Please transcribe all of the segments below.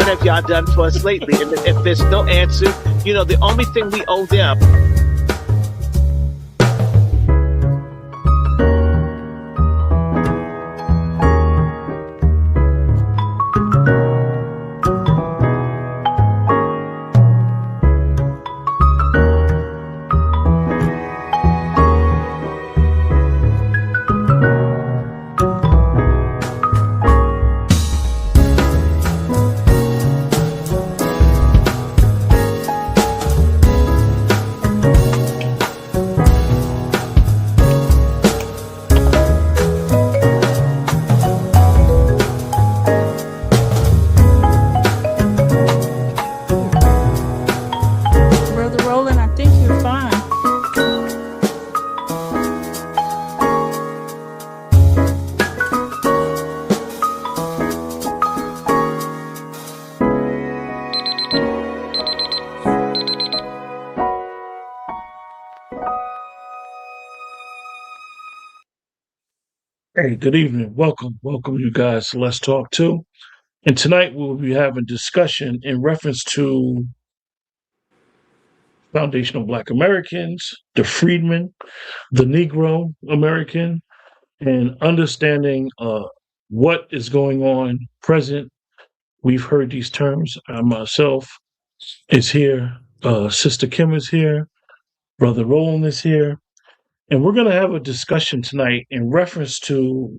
what have y'all done for us lately? And if there's no answer, the only thing we owe them. Hey, good evening. Welcome you guys to Let's Talk Too. And tonight we'll be having discussion in reference to foundational Black Americans, the freedmen, the Negro American, and understanding what is going on present. We've heard these terms. I myself is here. Sister Kim is here. Brother Roland is here. And we're going to have a discussion tonight in reference to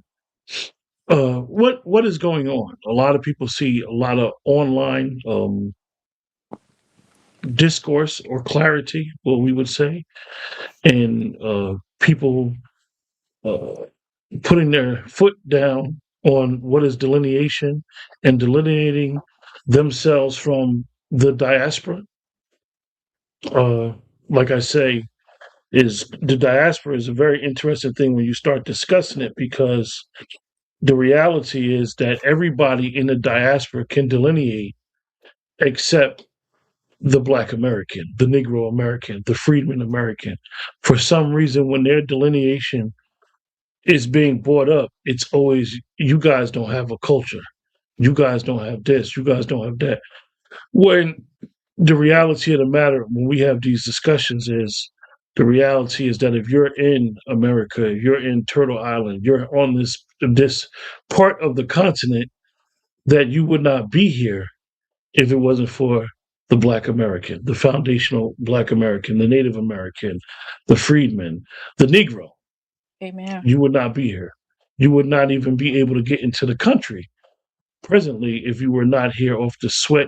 what is going on. A lot of people see a lot of online discourse or clarity, what we would say, and people putting their foot down on what is delineation and delineating themselves from the diaspora. Like I say, is the diaspora is a very interesting thing when you start discussing it, because the reality is that everybody in the diaspora can delineate except the Black American, the Negro American, the Freedman American. For some reason, when their delineation is being brought up, it's always, you guys don't have a culture. You guys don't have this. You guys don't have that. When the reality of the matter, when we have these discussions, is the reality is that if you're in America, you're in Turtle Island, you're on this part of the continent, that you would not be here if it wasn't for the Black American, the foundational Black American, the Native American, the freedman, the Negro. Amen. You would not be here. You would not even be able to get into the country presently if you were not here off the sweat,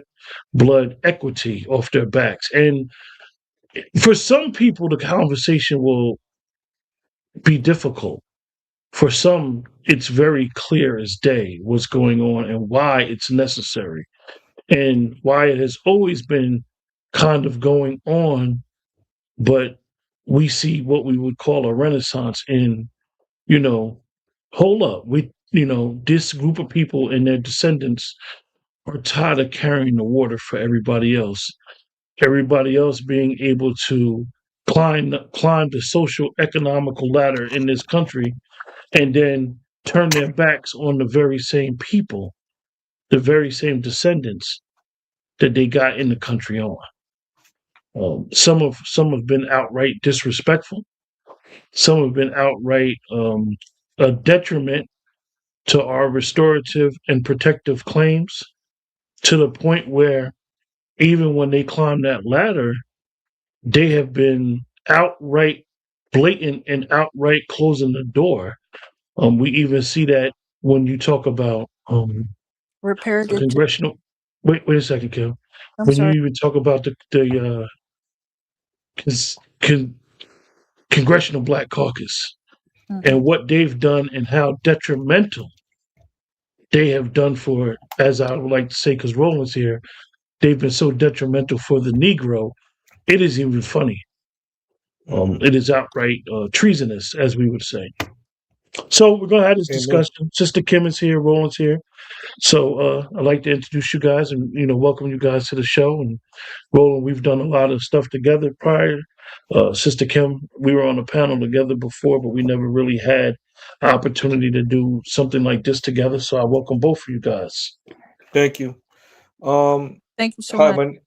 blood, equity off their backs. And for some people, the conversation will be difficult. For some, it's very clear as day what's going on and why it's necessary, and why it has always been kind of going on, but we see what we would call a renaissance in, hold up, this group of people and their descendants are tired of carrying the water for everybody else. Everybody else being able to climb the social economical ladder in this country, and then turn their backs on the very same people, the very same descendants that they got in the country on. Some have been outright disrespectful. Some have been outright a detriment to our restorative and protective claims, to the point where even when they climb that ladder, they have been outright blatant and outright closing the door. We even see that when you talk about Reparative. congressional. Wait a second, Kim. I'm When sorry. you even talk about the Congressional Black Caucus and what they've done and how detrimental they have done for, as I would like to say, because Roland's here, they've been so detrimental for the Negro, it is even funny. It is outright treasonous, as we would say. So we're going to have this discussion. Sister Kim is here, Roland's here. So I'd like to introduce you guys and, welcome you guys to the show. And Roland, we've done a lot of stuff together prior. Sister Kim, we were on a panel together before, but we never really had an opportunity to do something like this together. So I welcome both of you guys. Thank you. Thank you so Hi, much.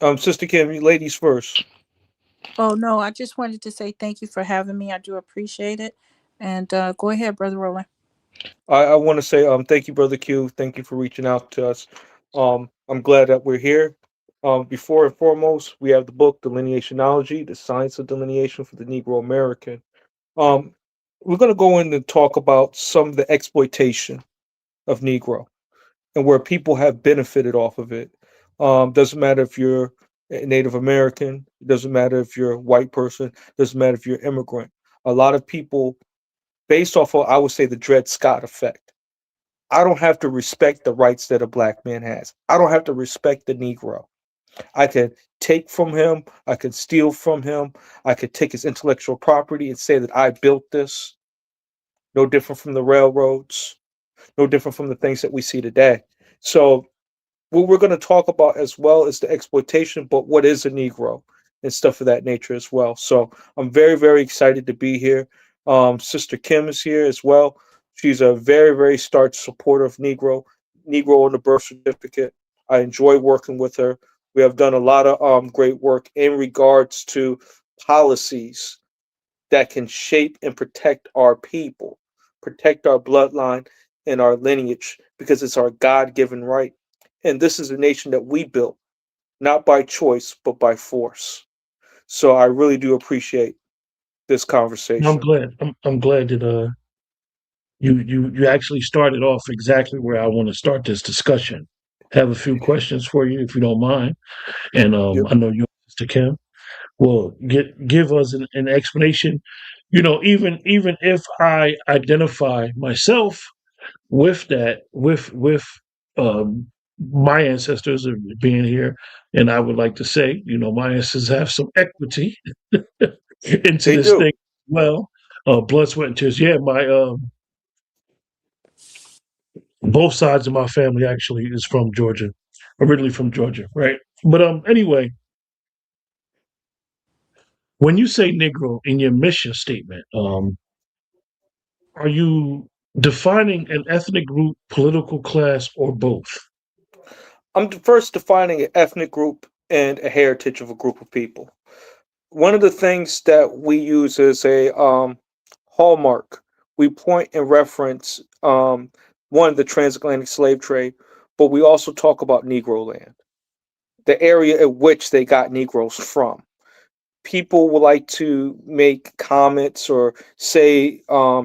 my Sister Kim, you ladies first. Oh no, I just wanted to say thank you for having me. I do appreciate it. And go ahead, Brother Roland. I want to say thank you, Brother Q. Thank you for reaching out to us. I'm glad that we're here. Before and foremost, we have the book Delineationology, the Science of Delineation for the Negro American. Um, we're going to go in and talk about some of the exploitation of Negro and where people have benefited off of it. Doesn't matter if you're a Native American, doesn't matter if you're a white person, doesn't matter if you're immigrant. A lot of people, based off of, I would say, the Dred Scott effect. I don't have to respect the rights that a black man has. I don't have to respect the Negro. I can take from him, I can steal from him, I could take his intellectual property and say that I built this. No different from the railroads, no different from the things that we see today. So what we're going to talk about as well is the exploitation, but what is a Negro and stuff of that nature as well. So I'm very, very excited to be here. Sister Kim is here as well. She's a very, very staunch supporter of Negro on the birth certificate. I enjoy working with her. We have done a lot of great work in regards to policies that can shape and protect our people, protect our bloodline and our lineage, because it's our God given right. And this is a nation that we built, not by choice, but by force. So I really do appreciate this I'm conversation. glad. I'm glad that you actually started off exactly where I want to start this discussion. Have a few questions for you, if you don't mind. And Yep. I know you, Mr. Kim, will give us an explanation. Even if I identify myself with that, with um, my ancestors being here, and I would like to say, my ancestors have some equity into They this thing do. as well. Blood, sweat, and tears. Yeah, my both sides of my family actually is from Georgia, originally from Georgia, right? But anyway, when you say Negro in your mission statement, are you defining an ethnic group, political class, or both? I'm first defining an ethnic group and a heritage of a group of people. One of the things that we use as a hallmark, we point and reference one, the transatlantic slave trade, but we also talk about Negro land, the area at which they got Negroes from. People would like to make comments or say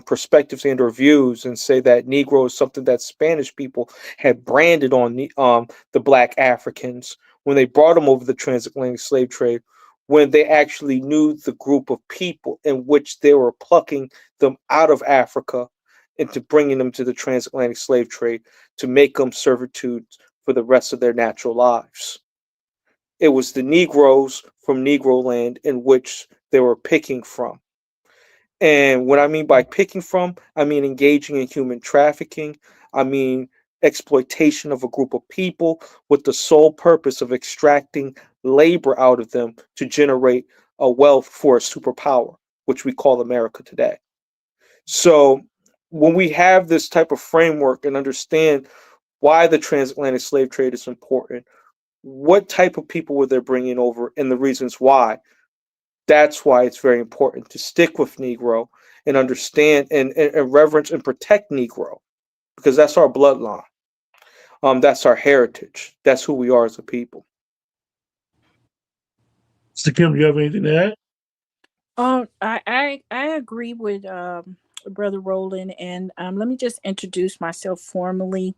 perspectives and or views and say that Negro is something that Spanish people had branded on the black Africans when they brought them over the transatlantic slave trade, when they actually knew the group of people in which they were plucking them out of Africa into bringing them to the transatlantic slave trade to make them servitude for the rest of their natural lives. It was the Negroes from Negro land in which they were picking from. And what I mean by picking from, I mean engaging in human trafficking. I mean exploitation of a group of people with the sole purpose of extracting labor out of them to generate a wealth for a superpower, which we call America today. So when we have this type of framework and understand why the transatlantic slave trade is important, what type of people were they bringing over, and the reasons why. That's why it's very important to stick with Negro and understand and reverence and protect Negro, because that's our bloodline. That's our heritage. That's who we are as a people. Mr. Kim, do you have anything to add? I agree with Brother Roland, and let me just introduce myself formally.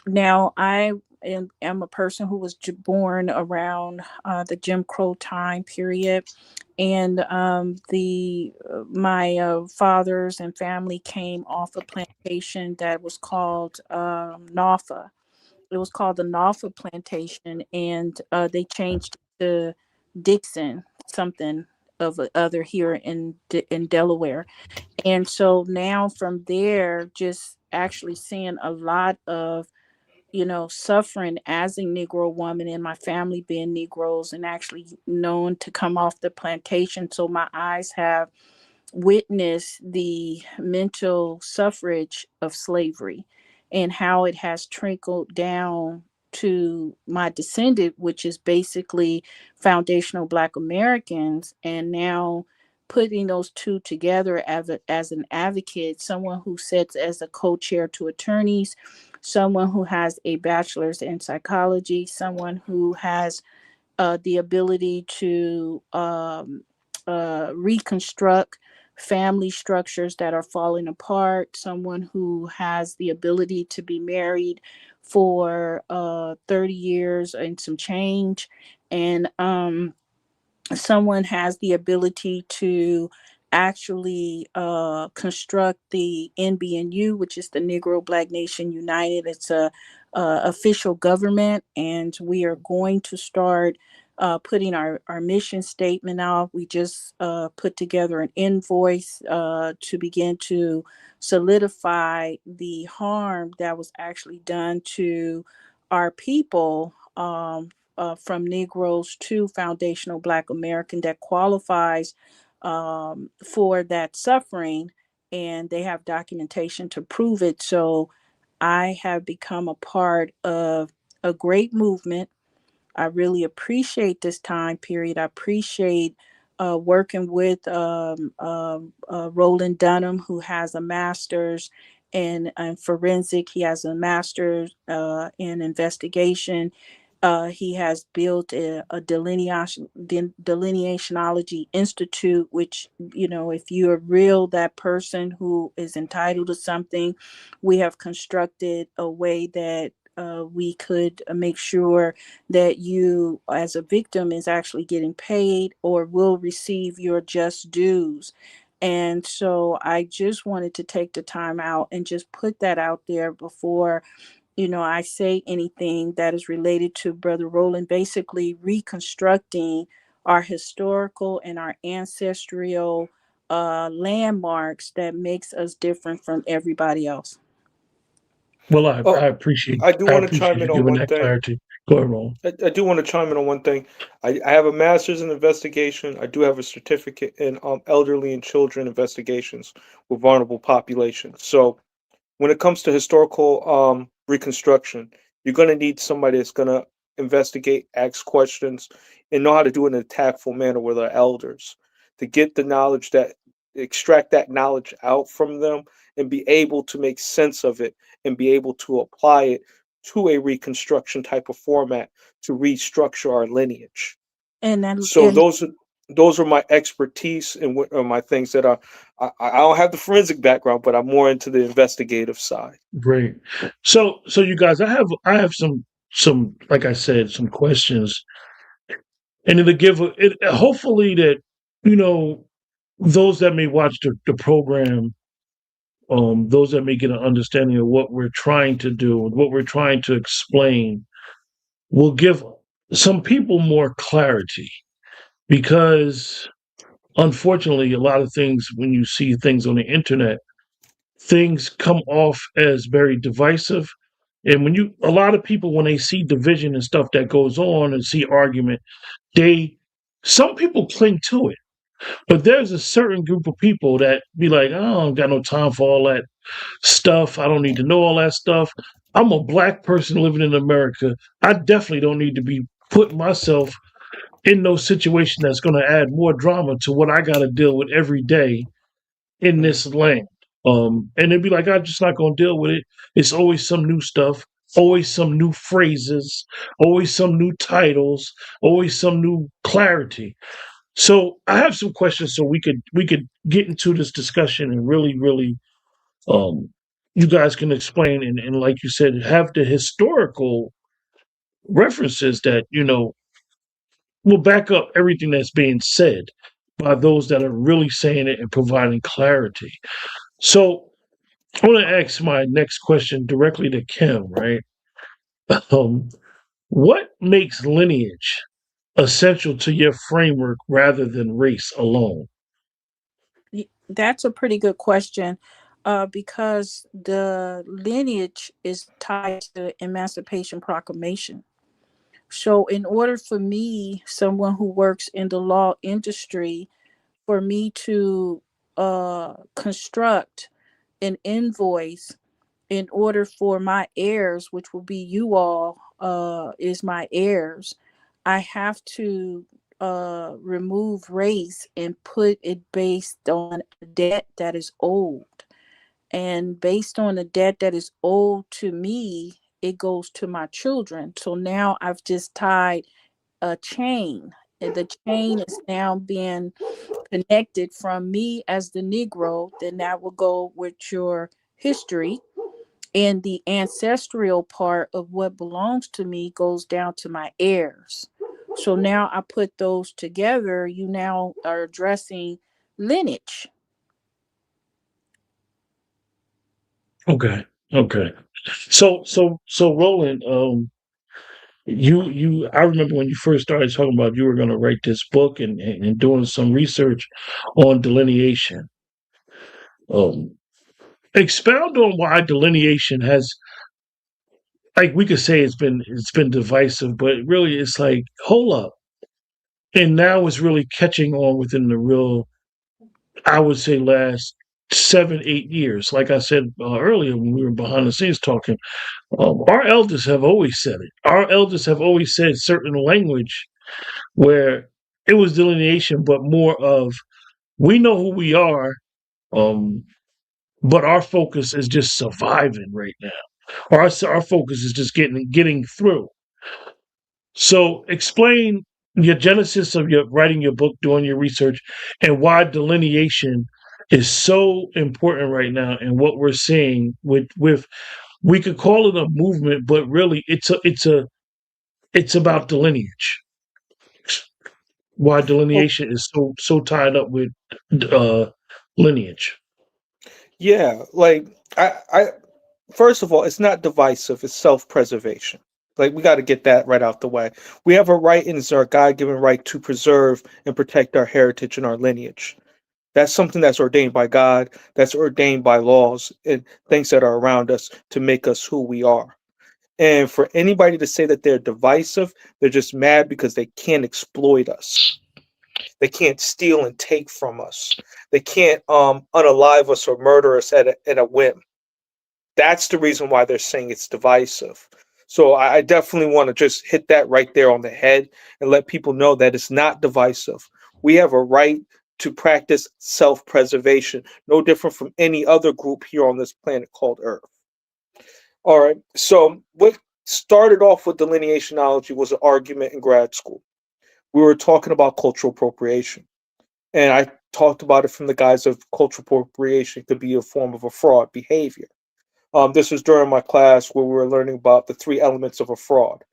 Now, am a person who was born around the Jim Crow time period, and the my fathers and family came off a plantation that was called Nafa. It was called the Nafa plantation, and they changed it to Dixon something of a other here in Delaware. And so now from there, just actually seeing a lot of suffering as a Negro woman and my family being Negroes and actually known to come off the plantation. So my eyes have witnessed the mental suffrage of slavery and how it has trickled down to my descendant, which is basically foundational Black Americans, and now putting those two together as an advocate, someone who sits as a co-chair to attorneys, someone who has a bachelor's in psychology, someone who has the ability to reconstruct family structures that are falling apart, someone who has the ability to be married for 30 years and some change, and someone has the ability to actually construct the NBNU, which is the Negro Black Nation United. It's a official government, and we are going to start putting our mission statement out. We just put together an invoice to begin to solidify the harm that was actually done to our people, from Negroes to foundational Black American, that qualifies for that suffering, and they have documentation to prove it. So I have become a part of a great movement. I really appreciate this time period. I appreciate working with Roland Dunham, who has a master's in forensic. He has a master's in investigation. He has built a delineationology institute, which, you know, if you're real, that person who is entitled to something, we have constructed a way that we could make sure that you as a victim is actually getting paid or will receive your just dues. And so I just wanted to take the time out and just put that out there before, you know, I say anything that is related to Brother Roland, basically reconstructing our historical and our ancestral landmarks that makes us different from everybody else. Well, Oh, I do I want to appreciate chime you in on giving one that thing. clarity. Go ahead, Ron. I do want to chime in on one thing. I have a master's in investigation. I do have a certificate in elderly and children investigations with vulnerable populations. So when it comes to historical reconstruction, you're going to need somebody that's going to investigate, ask questions, and know how to do it in a tactful manner with our elders to get the knowledge that extract that knowledge out from them and be able to make sense of it and be able to apply it to a reconstruction type of format to restructure our lineage. And that, So those are my expertise and what are my things that are. I don't have the forensic background, but I'm more into the investigative side. Great. So you guys, I have some like I said, some questions, and it'll give it hopefully that, you know, those that may watch the program, those that may get an understanding of what we're trying to do, what we're trying to explain, will give some people more clarity, because unfortunately a lot of things, when you see things on the internet, things come off as very divisive. And a lot of people, when they see division and stuff that goes on and see argument, some people cling to it. But there's a certain group of people that be like, oh, I don't got no time for all that stuff. I don't need to know all that stuff. I'm a Black person living in America. I definitely don't need to be putting myself in no situation that's going to add more drama to what I got to deal with every day in Mhm. this land. And they'd be like, I'm just not going to deal with it. It's always some new stuff, always some new phrases, always some new titles, always some new clarity. So I have some questions so we could get into this discussion and really um you guys can explain, and like you said, have the historical references that, you know, will back up everything that's being said by those that are really saying it and providing clarity. So I want to ask my next question directly to Kim, right? Um, what makes lineage essential to your framework rather than race alone? that's a pretty good question, because the lineage is tied to Emancipation Proclamation. So, in order for me, someone who works in the law industry, for me to construct an invoice in order for my heirs, which will be you all, is my heirs, I have to remove race and put it based on a debt that is old. And based on the debt that is owed to me, it goes to my children. So now I've just tied a chain, and the chain is now being connected from me as the Negro. Then that will go with your history, and the ancestral part of what belongs to me goes down to my heirs. So now I put those together. You now are addressing lineage. Okay. Okay. So Roland, I remember when you first started talking about you were going to write this book and doing some research on delineation. Um, Expound on why delineation has, like, we could say it's been divisive, but really it's like, hold up. And now it's really catching on within the real, I would say, last 7, 8 years. Like I said earlier when we were behind the scenes talking, our elders have always said it. Our elders have always said certain language where it was delineation, but more of, we know who we are, um, but our focus is just surviving right now. Our focus is just getting through. So explain your genesis of your writing your book, doing your research, and why delineation is so important right now, and what we're seeing with we could call it a movement, but really it's about the lineage. Why Oh, delineation is so tied up with uh, lineage. yeah, like I first of all, it's not divisive, it's self-preservation. Like we got to get that right out the way. We have a right, and it's our God-given right to preserve and protect our heritage and our lineage. That's something that's ordained by God, that's ordained by laws and things that are around us to make us who we are. And for anybody to say that they're divisive, they're just mad because they can't exploit us. They can't steal and take from us. They can't unalive us or murder us at a whim. That's the reason why they're saying it's divisive. So I definitely want to just hit that right there on the head and let people know that it's not divisive. We have a right to practice self-preservation, no different from any other group here on this planet called Earth. All right. So what started off with delineationology was an argument in grad school. We were talking about cultural appropriation. And I talked about it from the guise of cultural appropriation could be a form of a fraud behavior. This was during my class where we were learning about the three elements of a fraud,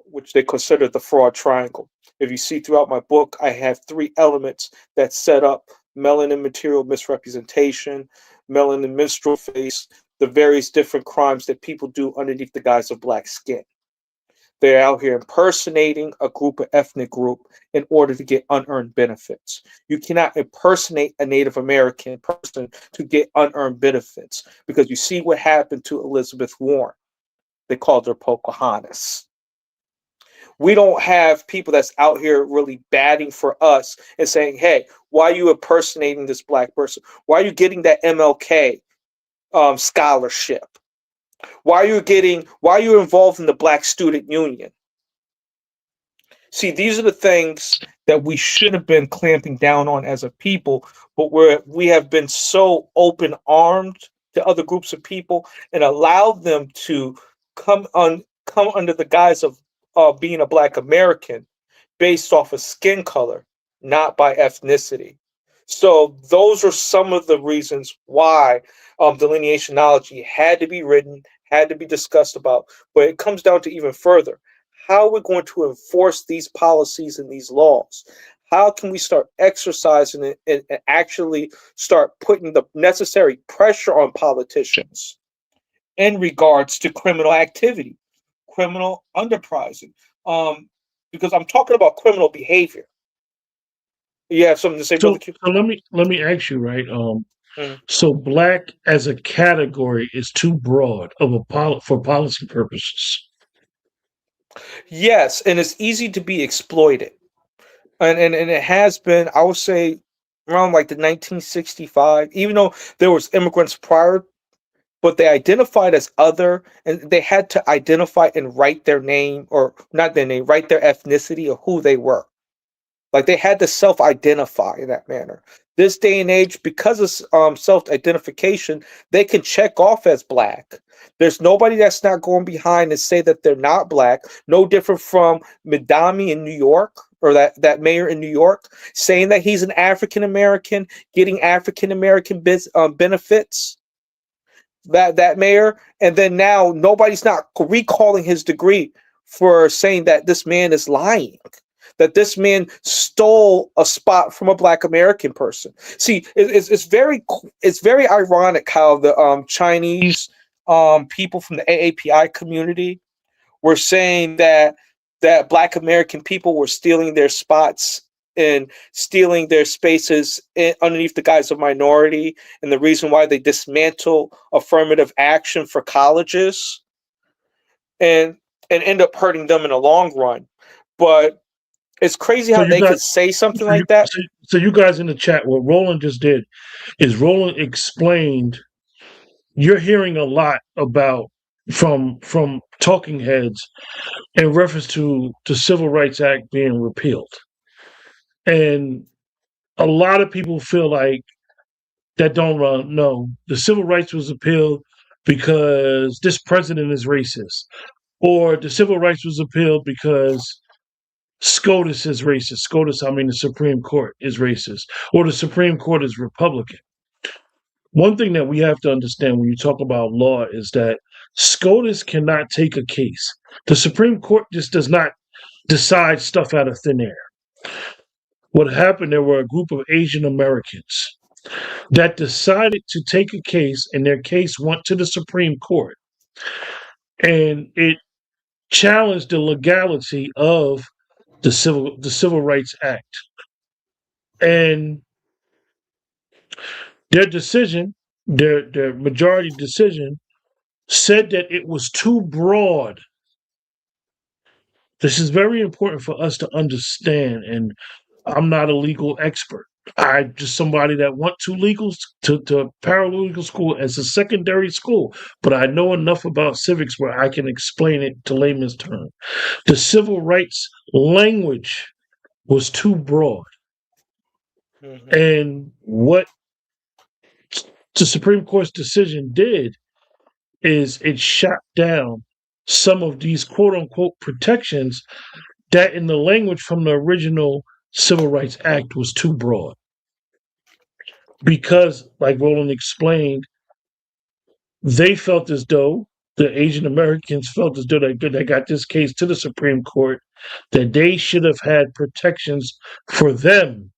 which they consider the fraud triangle. If you see throughout my book, I have three elements that set up melanin material misrepresentation, melanin minstrel face, the various different crimes that people do underneath the guise of black skin. They're out here impersonating a group or ethnic group in order to get unearned benefits. You cannot impersonate a Native American person to get unearned benefits because you see what happened to Elizabeth Warren. They called her Pocahontas. We don't have people that's out here really batting for us and saying, hey, why are you impersonating this black person? Why are you getting that MLK scholarship? Why are you involved in the Black Student Union? See, these are the things that we should have been clamping down on as a people, but we have been so open armed to other groups of people and allowed them to come under the guise of being a Black American based off of skin color, not by ethnicity. So those are some of the reasons why delineationology had to be written, had to be discussed about. But it comes down to even further. How are we going to enforce these policies and these laws? How can we start exercising it and actually start putting the necessary pressure on politicians in regards to criminal activity, criminal underprising? Because I'm talking about criminal behavior. You have something to say, Brother So, Q? so let me ask you, right? Mm. So black as a category is too broad of for policy purposes. Yes, and it's easy to be exploited. And it has been, I would say, around like the 1965, even though there was immigrants prior, but they identified as other, and they had to identify and write their name, or not their name, write their ethnicity or who they were. Like they had to self-identify in that manner. This day and age, because of self-identification, they can check off as black. There's nobody that's not going behind and say that they're not black. No different from Madami in New York, or that mayor in New York, saying that he's an African American, getting African American benefits. That mayor, and then now nobody's not recalling his degree for saying that this man is lying, that this man stole a spot from a black American person. See, it's very ironic how the Chinese people from the AAPI community were saying that black American people were stealing their spots and stealing their spaces underneath the guise of minority, and the reason why they dismantle affirmative action for colleges and end up hurting them in the long run. But it's crazy how they could say something like that. So you guys in the chat, what Roland just did is Roland explained. You're hearing a lot about from talking heads in reference to the Civil Rights Act being repealed, and a lot of people feel like that don't know the civil rights was repealed because this president is racist, or the civil rights was repealed because SCOTUS is racist. SCOTUS, I mean the Supreme Court, is racist, or the Supreme Court is Republican. One thing that we have to understand when you talk about law is that SCOTUS cannot take a case. The Supreme Court just does not decide stuff out of thin air. What happened, there were a group of Asian Americans that decided to take a case, and their case went to the Supreme Court. And it challenged the legality of the Civil Rights Act. And their decision, their majority decision, said that it was too broad. This is very important for us to understand, and I'm not a legal expert. I'm just somebody that went to paralegal school as a secondary school, but I know enough about civics where I can explain it to layman's terms. The civil rights language was too broad. Mm-hmm. And what the Supreme Court's decision did is it shot down some of these quote-unquote protections that in the language from the original Civil Rights Act was too broad. Because, like Roland explained, they felt as though, the Asian Americans felt as though they got this case to the Supreme Court, that they should have had protections for them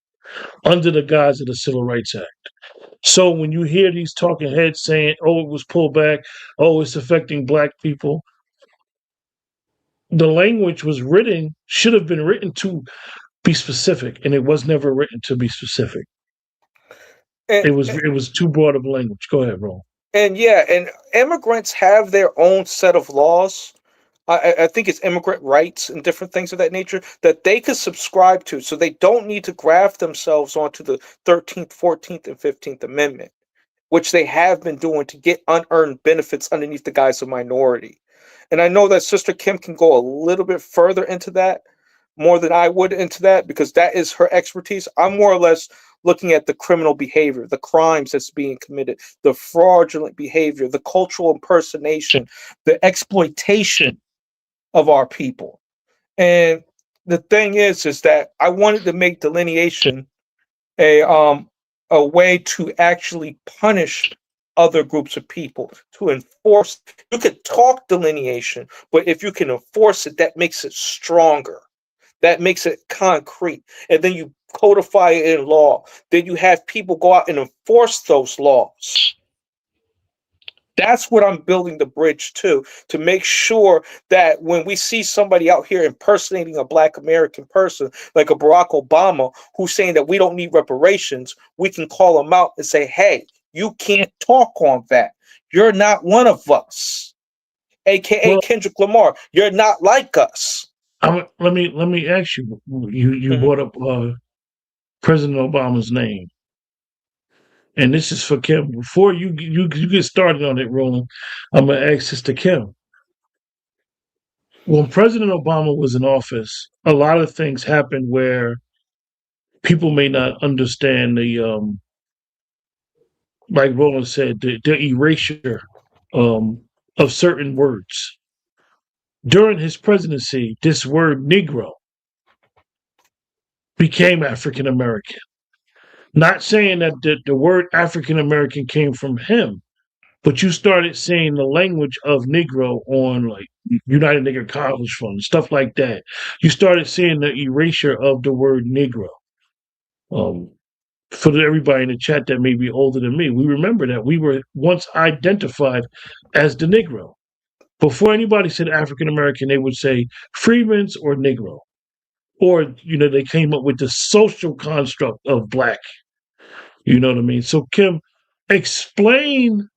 under the guise of the Civil Rights Act. So when you hear these talking heads saying, oh, it was pulled back, oh, it's affecting black people, the language should have been written to be specific, and it was never written to be specific. It was too broad of a language. Go ahead, Ron. And immigrants have their own set of laws. I think it's immigrant rights and different things of that nature that they could subscribe to, so they don't need to graft themselves onto the 13th, 14th, and 15th Amendment, which they have been doing to get unearned benefits underneath the guise of minority. And I know that Sister Kim can go a little bit further into that, more than I would into that, because that is her expertise. I'm more or less looking at the criminal behavior, the crimes that's being committed, the fraudulent behavior, the cultural impersonation, the exploitation of our people. And the thing is that I wanted to make delineation a way to actually punish other groups of people, to enforce. You could talk delineation, but if you can enforce it, that makes it stronger. That makes it concrete. And then you codify it in law. Then you have people go out and enforce those laws. That's what I'm building the bridge to make sure that when we see somebody out here impersonating a black American person, like a Barack Obama, who's saying that we don't need reparations, we can call them out and say, hey, you can't talk on that. You're not one of us. AKA Kendrick Lamar. You're not like us. Let me ask you. You brought up President Obama's name. and this is for Kim. Before you get started on it, Roland, I'm gonna ask this to Kim. When President Obama was in office, a lot of things happened where people may not understand like Roland said, the erasure of certain words. During his presidency, this word Negro became African American. Not saying that the word African American came from him, but you started seeing the language of Negro on like United Negro College Fund, stuff like that. You started seeing the erasure of the word Negro. Um, for everybody in the chat that may be older than me, we remember that we were once identified as the Negro. Before anybody said African American, they would say Freedmen's or Negro. Or, they came up with the social construct of Black. You know what I mean? So, Kim, explain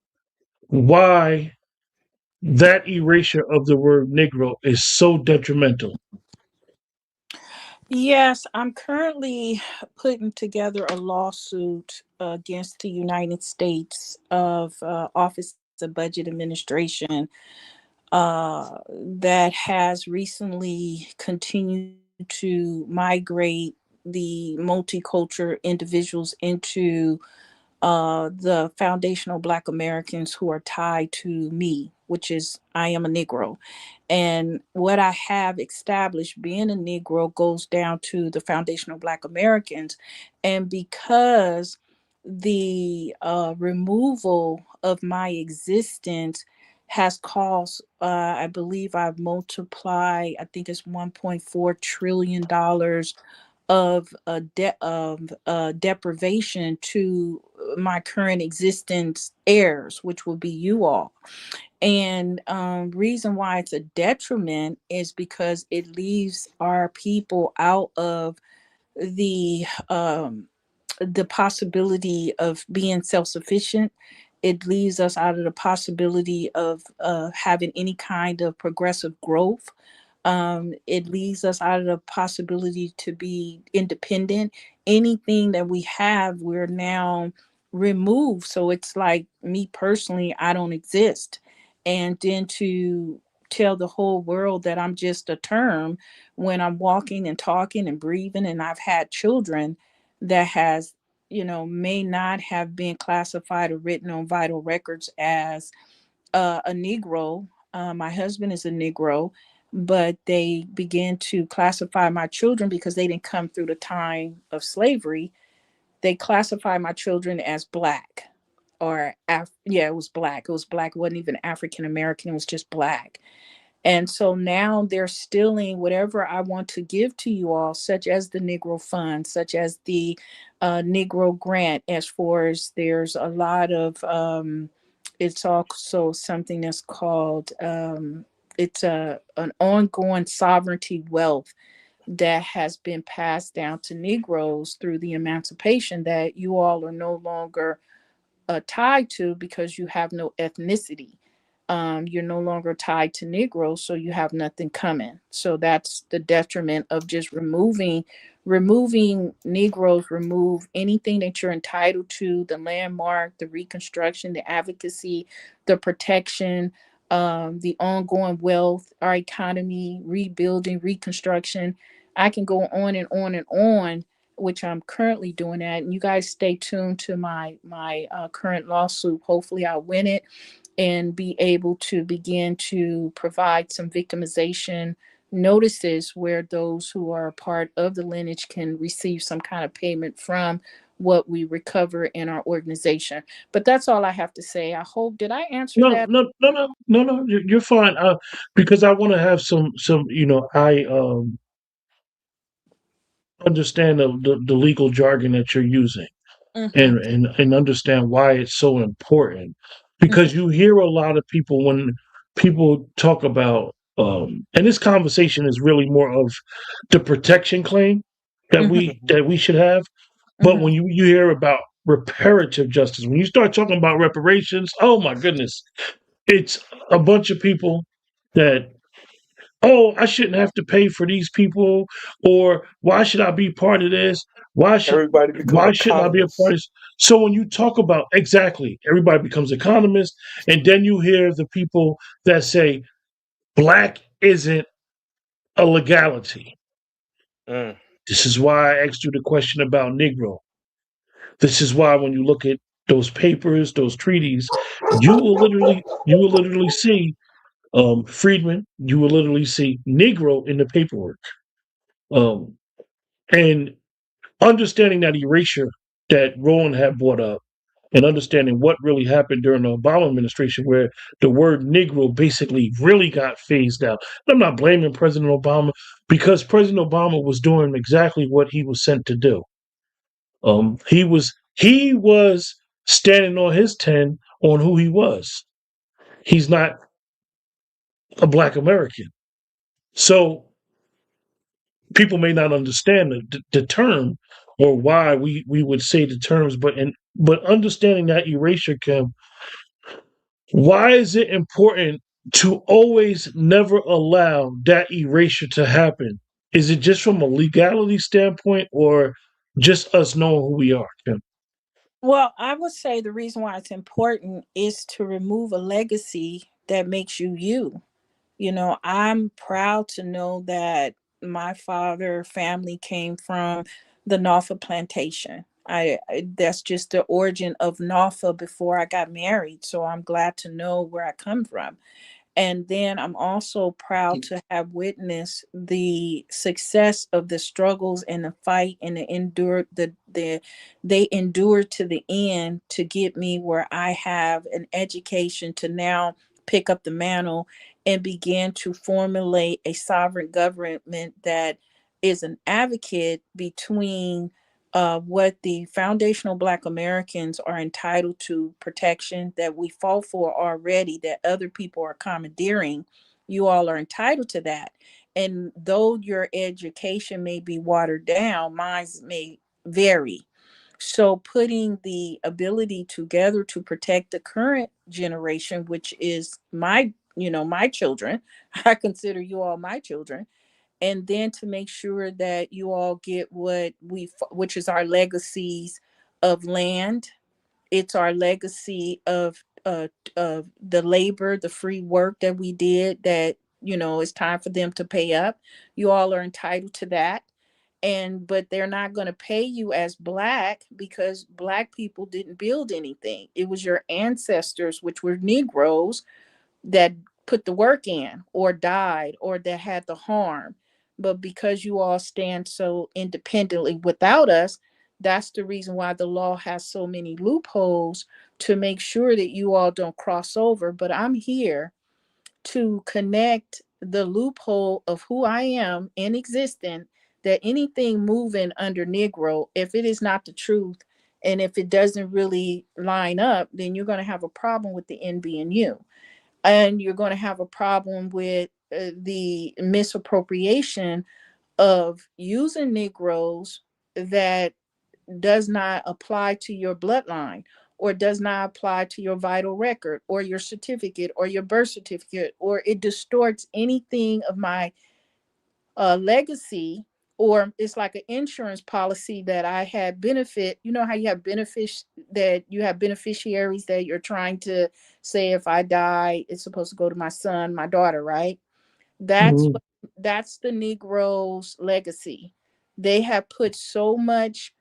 why that erasure of the word Negro is so detrimental. Yes, I'm currently putting together a lawsuit against the United States of Office of Budget Administration that has recently continued to migrate the multicultural individuals into the foundational Black Americans who are tied to me, which is I am a Negro. And what I have established being a Negro goes down to the foundational Black Americans. And because the removal of my existence has caused, I believe I've multiplied, I think it's $1.4 trillion of deprivation to my current existence heirs, which will be you all. And reason why it's a detriment is because it leaves our people out of the possibility of being self-sufficient. It leaves us out of the possibility of having any kind of progressive growth. It leaves us out of the possibility to be independent. Anything that we have, we're now removed. So it's like me personally, I don't exist. And then to tell the whole world that I'm just a term when I'm walking and talking and breathing, and I've had children that has, may not have been classified or written on vital records as a Negro. My husband is a Negro, but they began to classify my children because they didn't come through the time of slavery. They classify my children as Black or yeah, it was Black. It was Black. It wasn't even African American. It was just Black. And so now they're stealing whatever I want to give to you all, such as the Negro Fund, such as the Negro Grant. As far as there's a lot of, it's also something that's called, it's an ongoing sovereignty wealth that has been passed down to Negroes through the emancipation that you all are no longer tied to because you have no ethnicity. You're no longer tied to Negroes, so you have nothing coming. So that's the detriment of just removing Negroes, remove anything that you're entitled to, the landmark, the reconstruction, the advocacy, the protection, the ongoing wealth, our economy, rebuilding, reconstruction. I can go on and on and on, which I'm currently doing that. And you guys stay tuned to my current lawsuit. Hopefully I'll win it and be able to begin to provide some victimization notices where those who are a part of the lineage can receive some kind of payment from what we recover in our organization. But that's all I have to say. I hope, did I answer No, that? no, no, no, no, no. You're fine. Because I want to have some. I understand the legal jargon that you're using, Mm-hmm, and understand why it's so important. Because you hear a lot of people when people talk about, and this conversation is really more of the protection claim that mm-hmm, we should have. But mm-hmm, when you hear about reparative justice, when you start talking about reparations, oh my goodness, it's a bunch of people that oh, I shouldn't have to pay for these people, or why should I be part of this? Everybody become Why shouldn't I be a part of economists. this? So when you talk about exactly, everybody becomes economists, and then you hear the people that say black isn't a legality. Mm. This is why I asked you the question about Negro. This is why when you look at those papers, those treaties, you will literally see Freedmen, you will literally see Negro in the paperwork. Um, and understanding that erasure that Roland had brought up and understanding what really happened during the Obama administration, where the word Negro basically really got phased out. And I'm not blaming President Obama because President Obama was doing exactly what he was sent to do. He was standing on his 10 on who he was. He's not a black American. So people may not understand the term or why we would say the terms, but understanding that erasure, Kim, why is it important to always never allow that erasure to happen? Is it just from a legality standpoint or just us knowing who we are, Kim? Well, I would say the reason why it's important is to remove a legacy that makes you you. I'm proud to know that my father family came from the Norfolk plantation. That's just the origin of Norfolk before I got married. So I'm glad to know where I come from. And then I'm also proud to have witnessed the success of the struggles and the fight and they endured to the end to get me where I have an education to now pick up the mantle and begin to formulate a sovereign government that is an advocate between what the foundational Black Americans are entitled to protection that we fought for already, that other people are commandeering. You all are entitled to that. And though your education may be watered down, mine may vary. So putting the ability together to protect the current generation, which is my children, I consider you all my children, and then to make sure that you all get which is our legacies of land. It's our legacy of the labor, the free work that we did, that it's time for them to pay up. You all are entitled to that. And but they're not going to pay you as black because black people didn't build anything. It was your ancestors, which were Negroes, that put the work in or died or that had the harm. But because you all stand so independently without us, that's the reason why the law has so many loopholes to make sure that you all don't cross over. But I'm here to connect the loophole of who I am in existence, that anything moving under Negro, if it is not the truth and if it doesn't really line up, then you're going to have a problem with the NBNU, and you're going to have a problem with the misappropriation of using Negroes that does not apply to your bloodline or does not apply to your vital record or your certificate or your birth certificate, or it distorts anything of my legacy. Or it's like an insurance policy that I had benefit. You know how you have benefits, that you have beneficiaries that you're trying to say, if I die, it's supposed to go to my son, my daughter, right? That's Mhm. what, that's the Negroes' legacy. They have put so much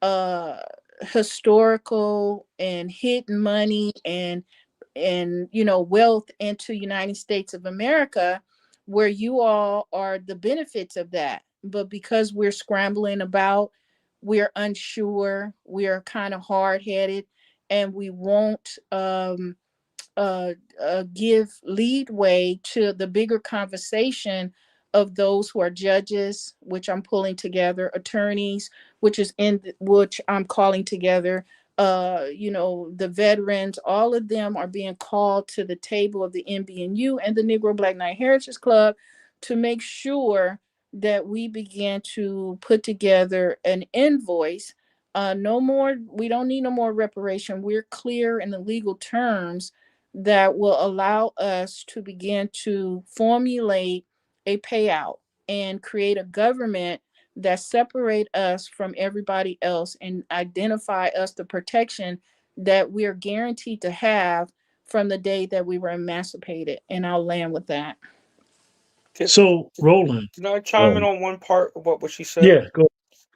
uh historical and hidden money and wealth into United States of America, where you all are the benefits of that. But because we're scrambling about, we're unsure, we're kind of hard-headed, and we won't uh, give leadway to the bigger conversation of those who are judges, which I'm pulling together, attorneys, which I'm calling together, the veterans. All of them are being called to the table of the NBNU and the Negro Black Knight Heritage Club to make sure that we begin to put together an invoice. No more, we don't need no more reparation. We're clear in the legal terms that will allow us to begin to formulate a payout and create a government that separate us from everybody else and identify us the protection that we are guaranteed to have from the day that we were emancipated. And I'll land with that. So, Roland, Can I chime in on one part of what she said yeah, go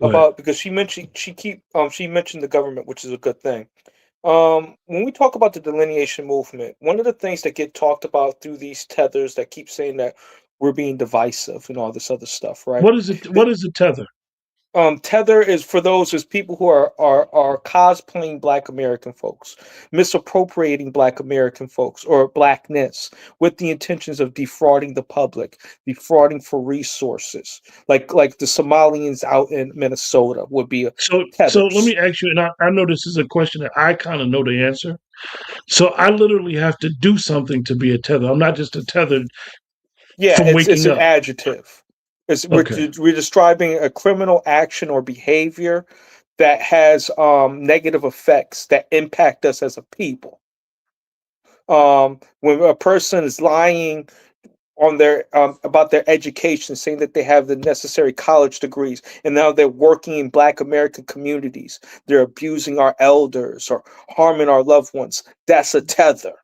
ahead. about, because she mentioned she mentioned the government, which is a good thing. When we talk about the delineation movement, one of the things that get talked about through these tethers that keep saying that we're being divisive and all this other stuff, right? What is it? What is a tether? Tether is for those is people who are cosplaying Black American folks, misappropriating Black American folks or Blackness with the intentions of defrauding the public, defrauding for resources, like the Somalians out in Minnesota would be a So tethers. let me ask you, and I know this is a question that I kind of know the answer. So I literally have to do something to be a tether. I'm not just a tethered Yeah, from it's waking an up. adjective. Okay. We're describing a criminal action or behavior that has negative effects that impact us as a people. When a person is lying on their about their education, saying that they have the necessary college degrees, and now they're working in Black American communities, they're abusing our elders or harming our loved ones. That's a tether.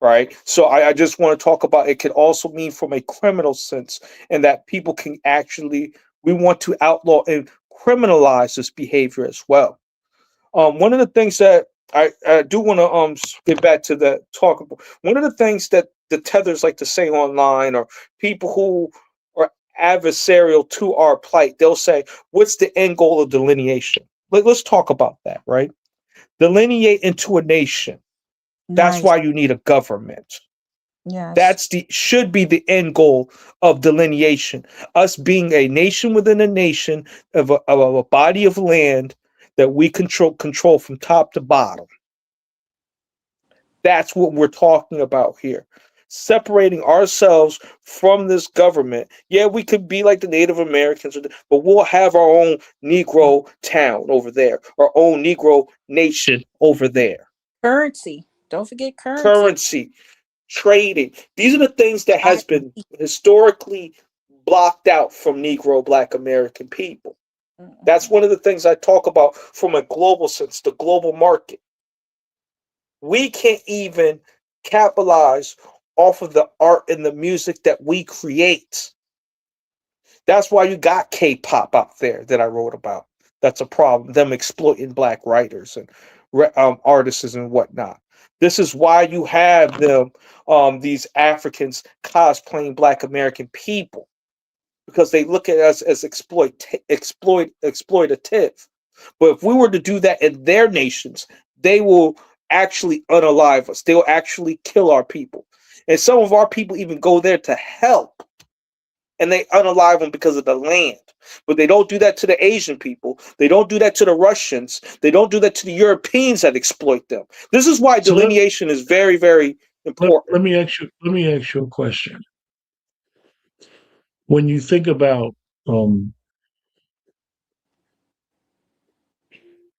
Right. So I just want to talk about it could also mean from a criminal sense, and that people can actually, we want to outlaw and criminalize this behavior as well. One of the things that I do want to get back to the talk about, one of the things that the tethers like to say online, or people who are adversarial to our plight, they'll say, what's the end goal of delineation? Let's talk about that, right? Delineate into a nation. That's Nice. why you need a government. Yes. That's should be the end goal of delineation. Us being a nation within a nation of a body of land that we control from top to bottom. That's what we're talking about here. Separating ourselves from this government. Yeah, we could be like the Native Americans, but we'll have our own Negro town over there, our own Negro nation over there. Currency. Don't forget currency. Currency, trading. These are the things that has been ID. historically blocked out from Negro Black American people. That's one of the things I talk about from a global sense, the global market. We can't even capitalize off of the art and the music that we create. That's why you got K-pop out there that I wrote about. That's a problem. Them exploiting Black writers and artists and whatnot. This is why you have them, these Africans cosplaying Black American people, because they look at us as exploitative. But if we were to do that in their nations, they will actually unalive us. They'll actually kill our people. And some of our people even go there to help, and they unalive them because of the land. But they don't do that to the Asian people. They don't do that to the Russians. They don't do that to the Europeans that exploit them. This is why delineation is very, very important. Let me ask you a question. When you think about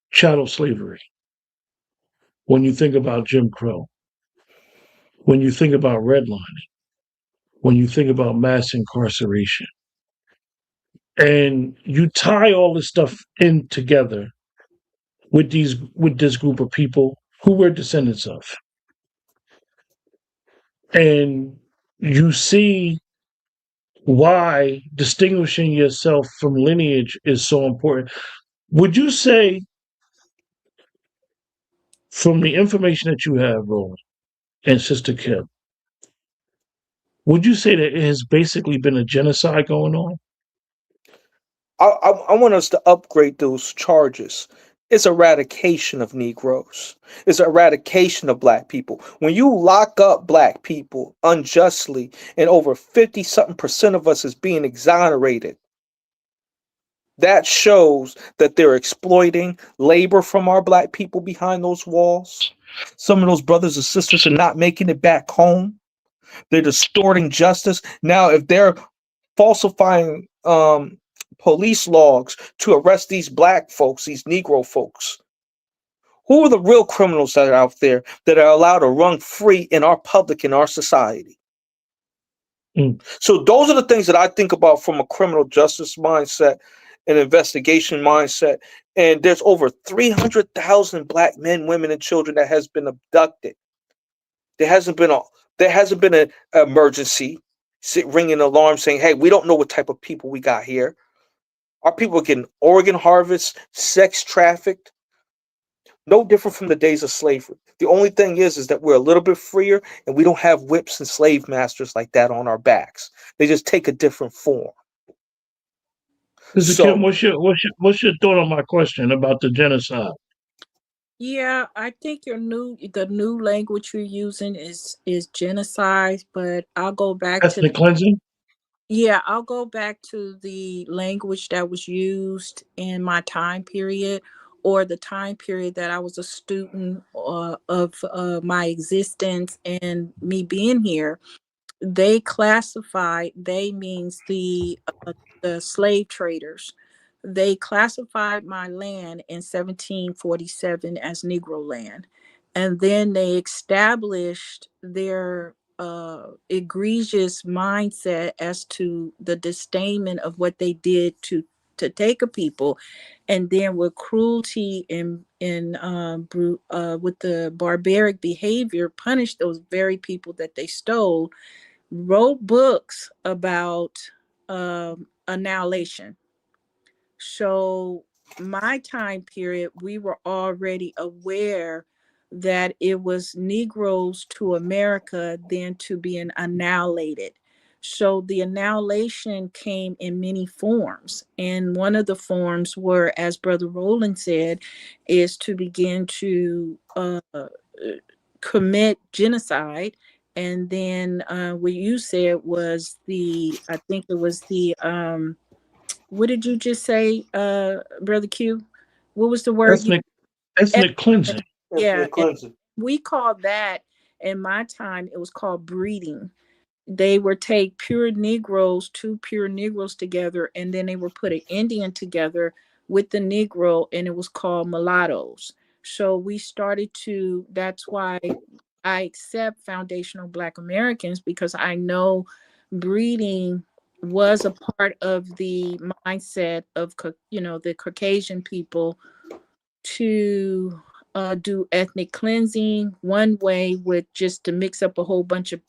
chattel slavery, when you think about Jim Crow, when you think about redlining, when you think about mass incarceration, and you tie all this stuff in together with this group of people who we're descendants of, and you see why distinguishing yourself from lineage is so important. Would you say, from the information that you have, Roland and Sister Kim, would you say that it has basically been a genocide going on? I want us to upgrade those charges. It's eradication of Negroes. It's eradication of Black people. When you lock up Black people unjustly, and over 50-something% of us is being exonerated, that shows that they're exploiting labor from our Black people behind those walls. Some of those brothers and sisters are not making it back home. They're distorting justice. Now, if they're falsifying police logs to arrest these Black folks, these Negro folks, who are the real criminals that are out there that are allowed to run free in our public, in our society? Mm. So those are the things that I think about from a criminal justice mindset, an investigation mindset. And there's over 300,000 black men, women, and children that has been abducted. There hasn't been an emergency ringing an alarm saying, "Hey, we don't know what type of people we got here." Our people are getting organ harvest, sex trafficked. No different from the days of slavery. The only thing is that we're a little bit freer and we don't have whips and slave masters like that on our backs. They just take a different form. Mr. Kim, So what's your thought on my question about the genocide? Yeah, I think the new language you're using is genocide, but I'll go back to Ethnic cleansing? I'll go back to the language that was used in my time period, or the time period that I was a student of my existence and me being here. They classified, they means the slave traders. They classified my land in 1747 as Negro land, and then they established their egregious mindset as to the disdainment of what they did to take a people, and then with cruelty and with the barbaric behavior punish those very people that they stole, wrote books about annihilation. So my time period, we were already aware that it was Negroes to America then to being annihilated. So the annihilation came in many forms. And one of the forms were, as Brother Roland said, is to begin to commit genocide. And then what you said was I think it was what did you just say, Brother Q? What was the word you? Ethnic cleansing. Yeah, ethnic and cleansing. we called that, in my time, it was called breeding. They would take two pure Negroes together, and then they would put an Indian together with the Negro, and it was called mulattoes. So we started to, that's why I accept foundational Black Americans, because I know breeding was a part of the mindset of, the Caucasian people to do ethnic cleansing. One way with just to mix up a whole bunch of,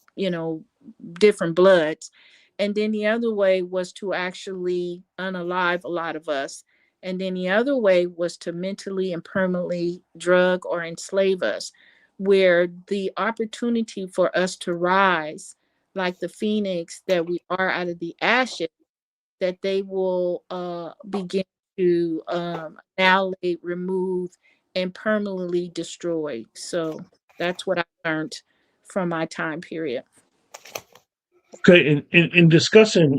different bloods. And then the other way was to actually unalive a lot of us. And then the other way was to mentally and permanently drug or enslave us, where the opportunity for us to rise like the phoenix that we are out of the ashes, that they will begin to annihilate, remove, and permanently destroy. So that's what I learned from my time period. Okay, in discussing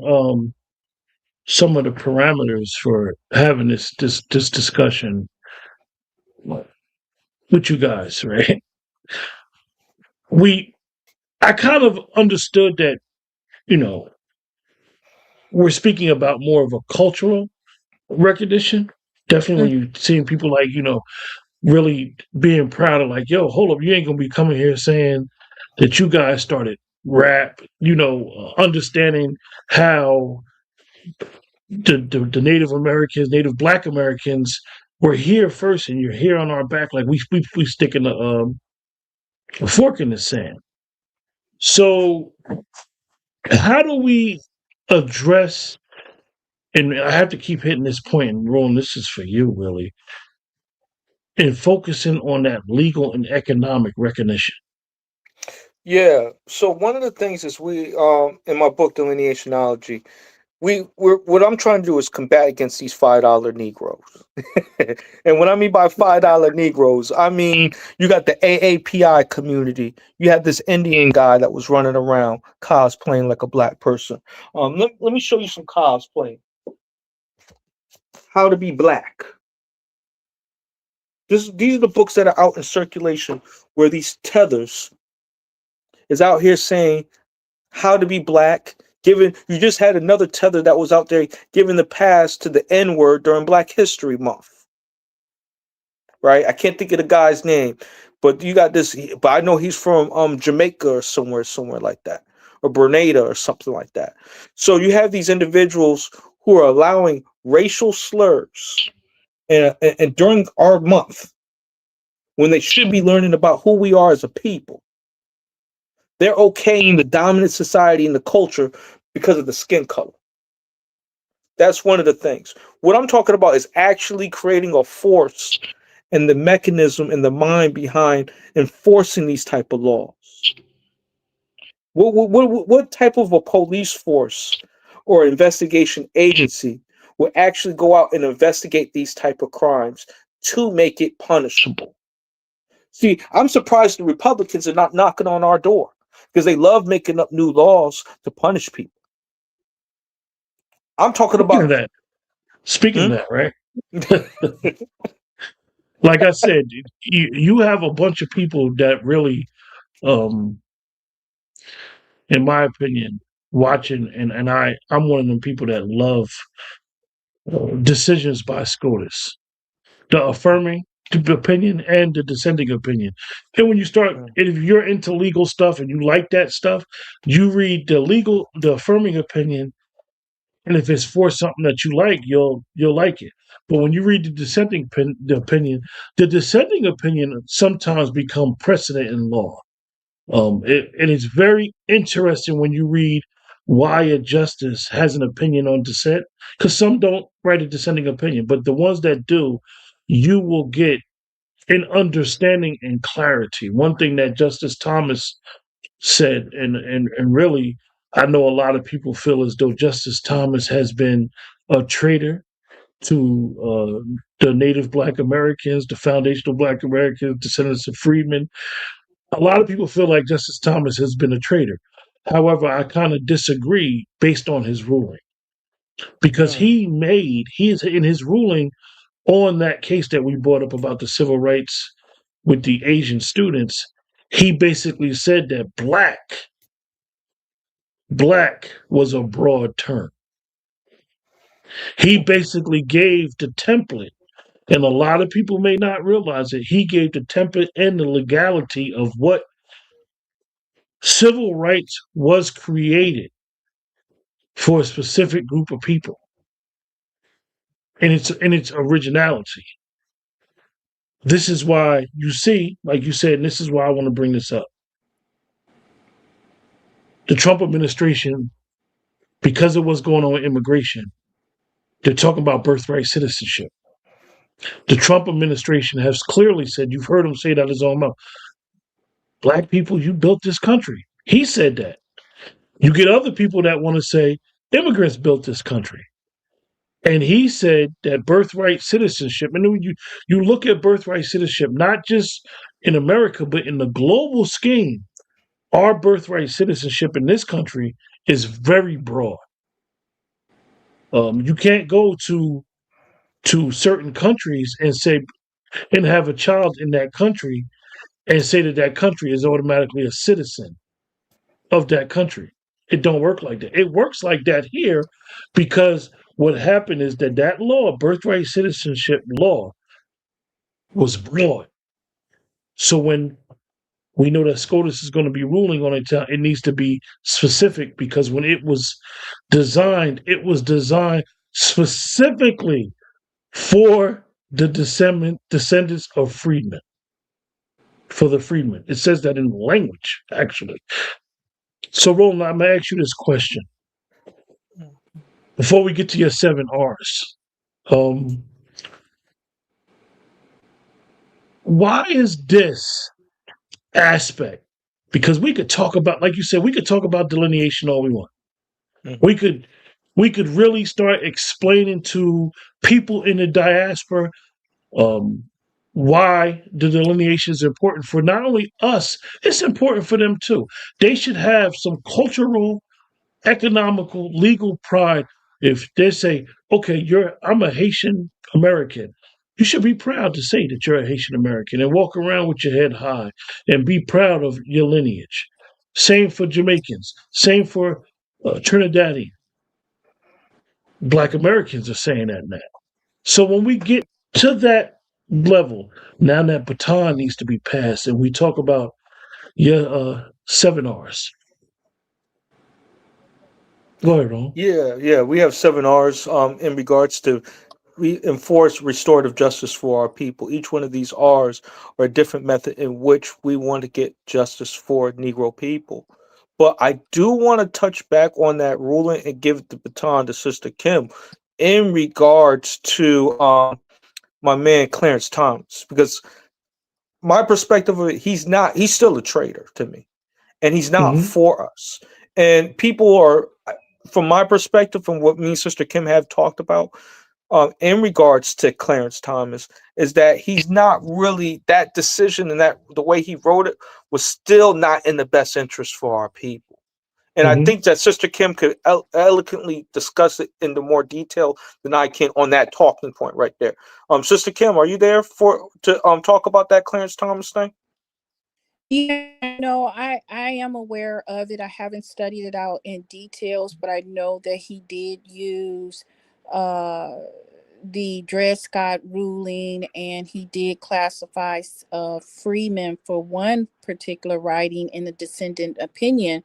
some of the parameters for having this discussion with you guys, right? I kind of understood that, you know, we're speaking about more of a cultural recognition. Definitely when you're seeing people like, really being proud of like, yo, hold up, you ain't gonna be coming here saying that you guys started rap, understanding how the Native Americans, Native Black Americans were here first, and you're here on our back, like we sticking a fork in the sand. So how do we address? And I have to keep hitting this point, and Roland, this is for you, really, in focusing on that legal and economic recognition. Yeah. So one of the things is we in my book Delineationology, what I'm trying to do is combat against these $5 Negroes. And what I mean by $5 Negroes, I mean you got the AAPI community. You have this Indian guy that was running around cosplaying like a black person. Let me show you some cosplay. How to be black. These are the books that are out in circulation where these tethers is out here saying how to be black. You just had another tether that was out there giving the pass to the N-word during Black History Month. Right? I can't think of the guy's name, but you got this. But I know he's from Jamaica or somewhere like that. or Grenada or something like that. So you have these individuals who are allowing racial slurs, and during our month, when they should be learning about who we are as a people, they're okaying the dominant society and the culture because of the skin color. That's one of the things. What I'm talking about is actually creating a force and the mechanism and the mind behind enforcing these type of laws. What type of a police force or investigation agency will actually go out and investigate these type of crimes to make it punishable? See, I'm surprised the Republicans are not knocking on our door because they love making up new laws to punish people. I'm talking Speaking about of that, speaking of that, right? Like I said, you have a bunch of people that really, in my opinion, watching, and I'm one of them people that love decisions by SCOTUS, the affirming opinion and the dissenting opinion. And when you start, and if you're into legal stuff and you like that stuff, you read the affirming opinion, and if it's for something that you like, you'll like it. But when you read the dissenting the dissenting opinion sometimes become precedent in law. And it's very interesting when you read why a justice has an opinion on dissent, because some don't write a dissenting opinion, but the ones that do, you will get an understanding and clarity. One thing that Justice Thomas said, and really, I know a lot of people feel as though Justice Thomas has been a traitor to the Native Black Americans, the foundational Black Americans, descendants of freedmen. A lot of people feel like Justice Thomas has been a traitor. However, I kind of disagree based on his ruling, because he's in his ruling on that case that we brought up about the civil rights with the Asian students. He basically said that black was a broad term. He basically gave the template, and a lot of people may not realize it. He gave the template and the legality of what civil rights was created for a specific group of people, and its originality. This is why you see, like you said, and this is why I want to bring this up. The Trump administration, because of what's going on with immigration, they're talking about birthright citizenship. The Trump administration has clearly said, you've heard him say that his own mouth, Black people, you built this country. He said that. You get other people that want to say immigrants built this country. And he said that birthright citizenship, and when you look at birthright citizenship, not just in America, but in the global scheme, our birthright citizenship in this country is very broad. You can't go to certain countries and say, and have a child in that country and say that that country is automatically a citizen of that country. It don't work like that. It works like that here because what happened is that law, birthright citizenship law, was broad. So when we know that SCOTUS is going to be ruling on it, it needs to be specific, because when it was designed specifically for the descendants of freedmen, for the freedmen. It says that in language, actually. So, Roland, I'm going to ask you this question. Before we get to your 7 R's, why is this aspect? Because we could talk about, like you said, we could talk about delineation all we want. Mm-hmm. We could really start explaining to people in the diaspora why the delineation is important for not only us, it's important for them too. They should have some cultural, economical, legal pride. If they say, okay, I'm a Haitian American, you should be proud to say that you're a Haitian American and walk around with your head high and be proud of your lineage. Same for Jamaicans, same for Trinidadian. Black Americans are saying that now. So when we get to that level, now that baton needs to be passed, and we talk about 7 R's. Go ahead, Ron. Yeah. We have 7 R's in regards to we enforce restorative justice for our people. Each one of these R's are a different method in which we want to get justice for Negro people. But I do want to touch back on that ruling and give the baton to Sister Kim in regards to my man Clarence Thomas, because my perspective of it, he's still a traitor to me, and he's not Mm-hmm. for us. And people are, from my perspective, from what me and Sister Kim have talked about, in regards to Clarence Thomas, is that he's not really, that decision and that the way he wrote it was still not in the best interest for our people. And I Mm-hmm. think that Sister Kim could eloquently discuss it in the more detail than I can on that talking point right there. Sister Kim, are you there for to talk about that Clarence Thomas thing? Yeah, no, I am aware of it. I haven't studied it out in details, but I know that he did use uh the Dred Scott ruling, and he did classify freemen for one particular writing in the descendant opinion,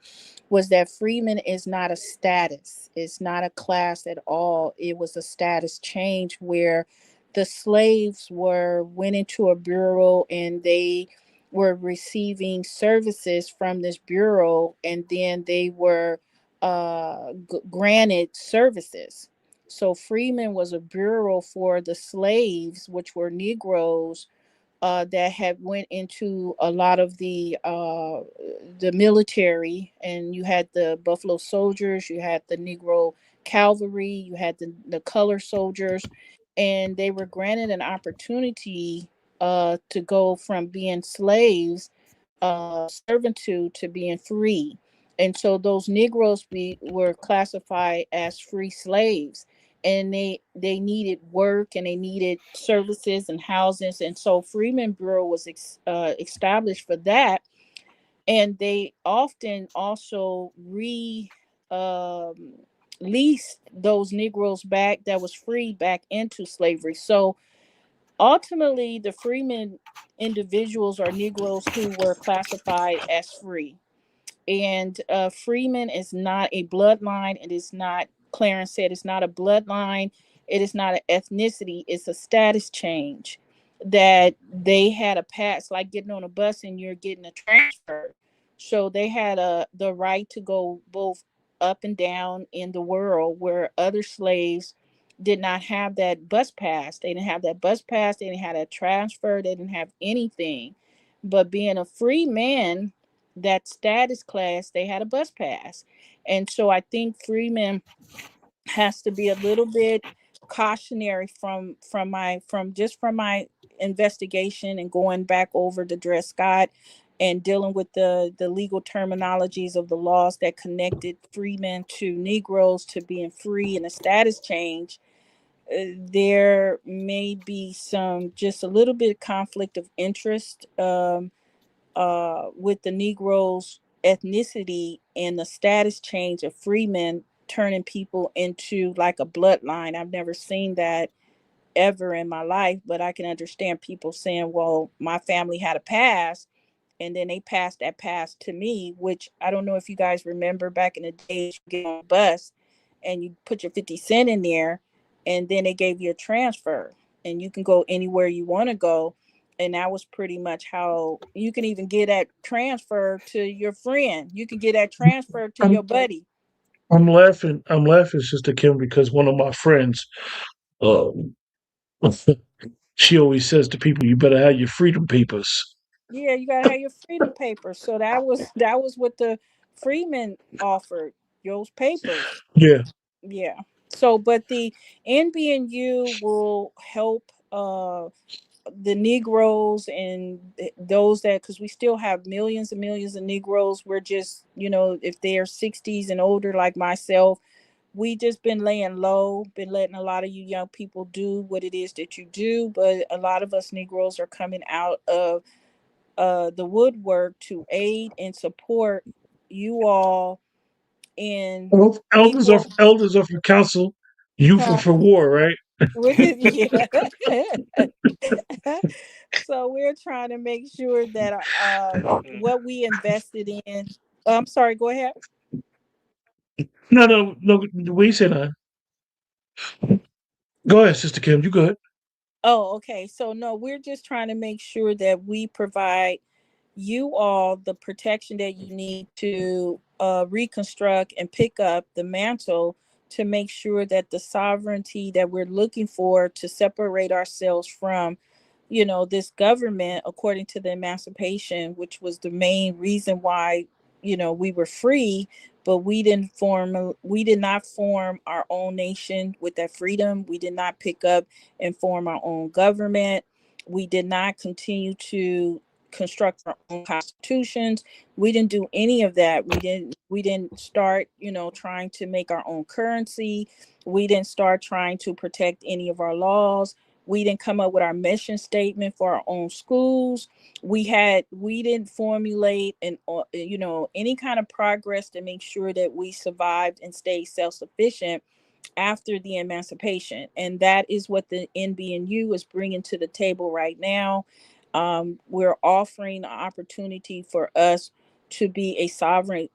was that freeman is not a status, it's not a class at all. It was a status change where the slaves went into a bureau, and they were receiving services from this bureau, and then they were granted services. So Freeman was a bureau for the slaves, which were Negroes, that had went into a lot of the military. And you had the Buffalo Soldiers, you had the Negro Cavalry, you had the color soldiers, and they were granted an opportunity to go from being slaves, servitude, to being free. And so those Negroes were classified as free slaves, and they needed work, and they needed services and houses. And so Freeman Bureau was established for that. And they often also um, leased those Negroes back that was free back into slavery. So ultimately, the freemen individuals are Negroes who were classified as free. And Freeman is not a bloodline. It is not, Clarence said, it's not a bloodline. It is not an ethnicity. It's a status change that they had a pass, like getting on a bus and you're getting a transfer. So they had the right to go both up and down in the world, where other slaves did not have that bus pass. They didn't have that bus pass. They didn't have that transfer. They didn't have anything. But being a free man, that status class, they had a bus pass. And so I think Freeman has to be a little bit cautionary from my investigation and going back over the Dred Scott and dealing with the legal terminologies of the laws that connected freemen to Negroes to being free and a status change. There may be some, just a little bit of conflict of interest with the Negroes' ethnicity and the status change of freemen turning people into like a bloodline. I've never seen that ever in my life, but I can understand people saying, well, my family had a past, and then they passed that past to me, which I don't know if you guys remember back in the days, you get on a bus and you put your 50 cent in there, and then they gave you a transfer, and you can go anywhere you want to go. And that was pretty much how you can even get that transfer to your friend. You can get that transfer to your I'm buddy. I'm laughing. I'm laughing, Sister Kim, because one of my friends, um, she always says to people, "You better have your freedom papers." Yeah, you gotta have your freedom papers. So that was what the freemen offered, those papers. Yeah. Yeah. So, but the NBNU will help the Negroes and those that, because we still have millions and millions of Negroes. We're just, if they're 60s and older, like myself, we just been laying low, been letting a lot of you young people do what it is that you do. But a lot of us Negroes are coming out of the woodwork to aid and support you all in Well, equal. elders of your council, youth are Huh? for war, right? With it, yeah. So we're trying to make sure that what we invested in. I'm sorry. Go ahead. No. We say that. Go ahead, Sister Kim. You go ahead. Oh, okay. So no, we're just trying to make sure that we provide you all the protection that you need to reconstruct and pick up the mantle to make sure that the sovereignty that we're looking for to separate ourselves from, this government, according to the emancipation, which was the main reason why, we were free, but we did not form our own nation with that freedom. We did not pick up and form our own government. We did not continue to construct our own constitutions. We didn't do any of that. We didn't start, trying to make our own currency. We didn't start trying to protect any of our laws. We didn't come up with our mission statement for our own schools. We didn't formulate any kind of progress to make sure that we survived and stayed self-sufficient after the emancipation. And that is what the NBNU is bringing to the table right now. We're offering an opportunity for us to be a sovereign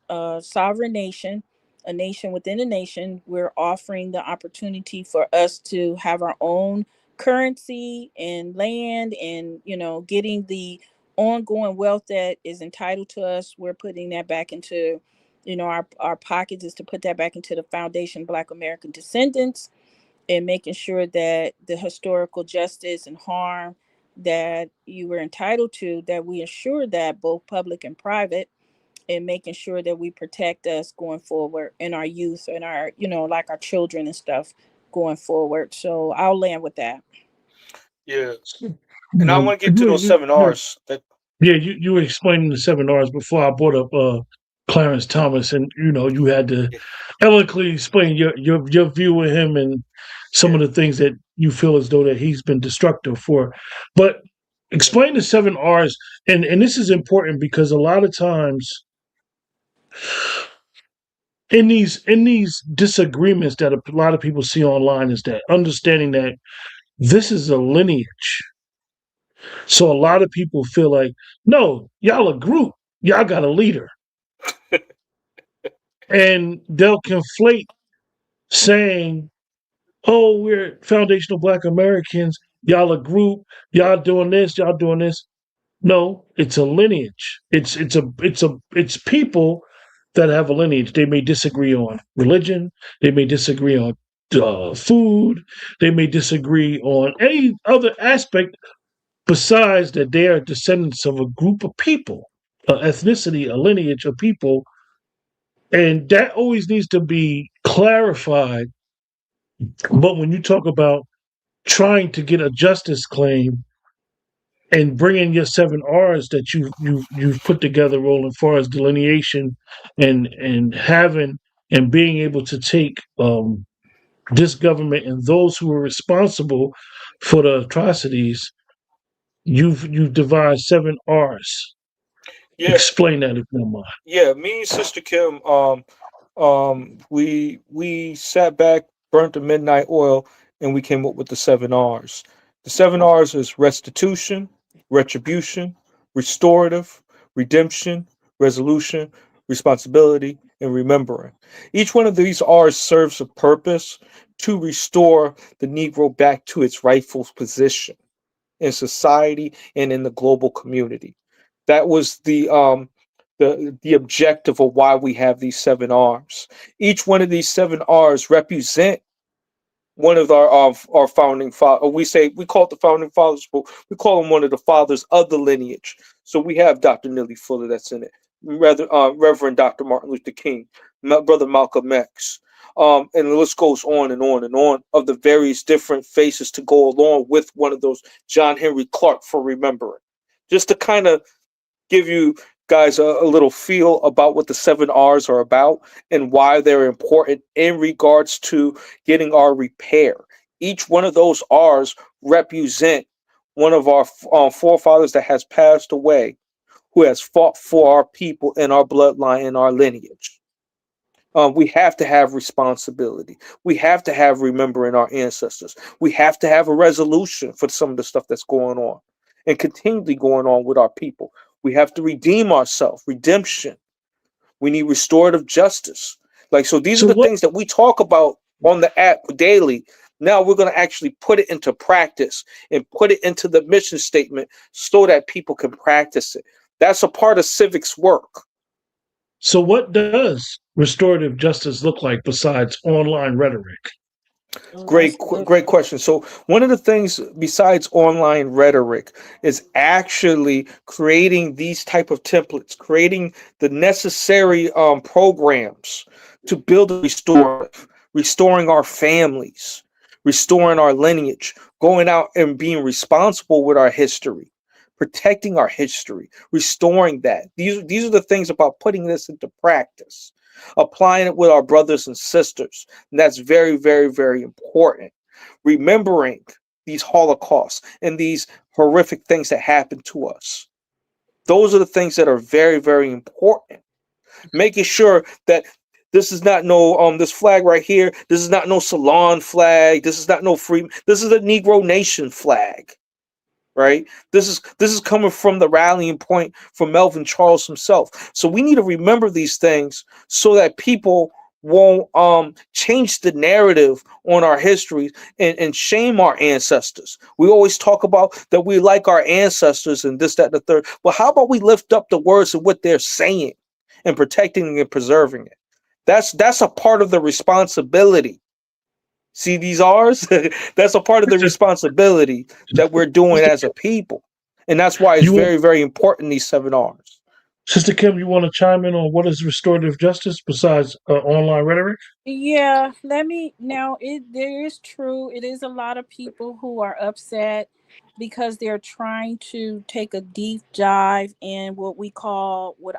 nation, a nation within a nation. We're offering the opportunity for us to have our own currency and land, and getting the ongoing wealth that is entitled to us. We're putting that back into our pockets, is to put that back into the foundation Black American Descendants, and making sure that the historical justice and harm that you were entitled to, that we ensure that both public and private, and making sure that we protect us going forward, in our youth and our, like our children and stuff going forward. So I'll land with that. Yeah, and I Well, want to get to those seven R's. That yeah, you were explaining the 7 R's before I brought up Clarence Thomas, and you had to yeah, eloquently explain your view of him and some yeah. of the things that you feel as though that he's been destructive for. But explain the 7 R's, and this is important because a lot of times in these disagreements that a lot of people see online is that understanding that this is a lineage. So a lot of people feel like, no, y'all a group, y'all got a leader, and they'll conflate saying, "Oh, we're foundational Black Americans. Y'all a group. Y'all doing this. Y'all doing this." No, it's a lineage. It's people that have a lineage. They may disagree on religion. They may disagree on food. They may disagree on any other aspect besides that they are descendants of a group of people, an ethnicity, a lineage of people, and that always needs to be clarified. But when you talk about trying to get a justice claim and bringing your 7 R's that you've put together, Roland, as far as delineation and having and being able to take this government and those who are responsible for the atrocities, you've devised 7 R's. Yeah, Explain that if you don't mind. yeah. Me and Sister Kim, we sat back, burnt the midnight oil, and we came up with the 7 R's. The 7 R's is restitution, retribution, restorative, redemption, resolution, responsibility, and remembering. Each one of these R's serves a purpose to restore the Negro back to its rightful position in society and in the global community. That was the objective of why we have these 7 R's. Each one of these 7 R's represent one of our founding fathers. We call it the founding fathers, but we call them one of the fathers of the lineage. So we have Dr. Neely Fuller that's in it, Reverend Dr. Martin Luther King, Brother Malcolm X. And the list goes on and on and on of the various different faces to go along with one of those, John Henry Clark, for remembering. Just to kind of give you guys a little feel about what the 7 R's are about and why they're important in regards to getting our repair. Each one of those R's represent one of our forefathers that has passed away, who has fought for our people and our bloodline and our lineage. We have to have responsibility. We have to have remembering our ancestors. We have to have a resolution for some of the stuff that's going on and continually going on with our people. We have to redeem ourselves, redemption. We need restorative justice. Like, so these are So the what? things that we talk about on the app daily. Now we're going to actually put it into practice and put it into the mission statement so that people can practice it. That's a part of civics work. So what does restorative justice look like besides online rhetoric? Oh, Great, that's a good great one. question. So one of the things besides online rhetoric is actually creating these type of templates, creating the necessary programs to build a restorative, restoring our families, restoring our lineage, going out and being responsible with our history, protecting our history, restoring that. These are the things about putting this into practice, applying it with our brothers and sisters. And that's very, very, very important. Remembering these holocausts and these horrific things that happened to us. Those are the things that are very, very important. Making sure that this is not no this flag right here. This is not no Salon flag. This is not no free. This is a Negro Nation flag, right? This is coming from the rallying point from Melvin Charles himself. So we need to remember these things so that people won't change the narrative on our history and shame our ancestors. We always talk about that we like our ancestors and this, that, and the third. Well, how about we lift up the words of what they're saying and protecting and preserving it? That's a part of the responsibility. See these R's? That's a part of the responsibility that we're doing Sister, as a people. And that's why it's you want, very, very important, these 7 R's. Sister Kim, you want to chime in on what is restorative justice besides online rhetoric? Yeah, let me now it there is true. It is a lot of people who are upset because they're trying to take a deep dive in what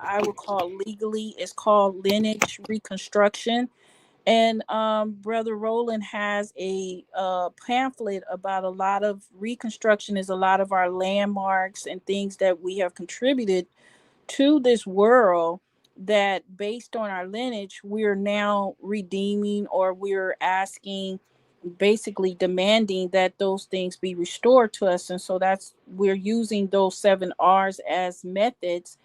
I would call legally is called lineage reconstruction. And Brother Roland has a pamphlet about a lot of reconstruction is a lot of our landmarks and things that we have contributed to this world that based on our lineage we're now redeeming or we're asking, basically demanding that those things be restored to us. And so that's we're using those 7 R's as methods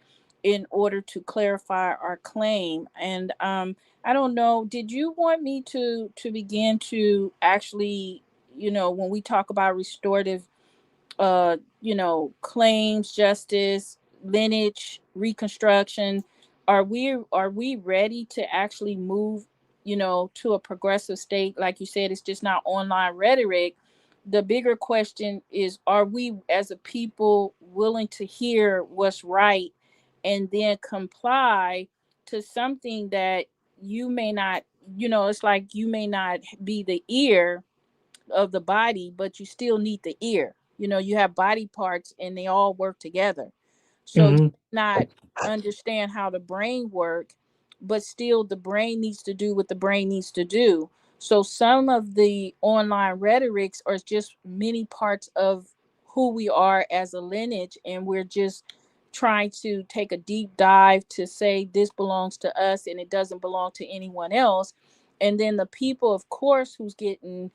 in order to clarify our claim. And I don't know, did you want me to begin to actually, when we talk about restorative claims, justice, lineage, reconstruction, are we ready to actually move, to a progressive state? Like you said, it's just not online rhetoric. The bigger question is, are we as a people willing to hear what's right and then comply to something that you may not, it's like you may not be the ear of the body, but you still need the ear. You have body parts and they all work together. So you Hmm. not understand how the brain work, but still the brain needs to do what the brain needs to do. So some of the online rhetorics are just many parts of who we are as a lineage, and we're just trying to take a deep dive to say this belongs to us and it doesn't belong to anyone else. And then the people, of course, who's getting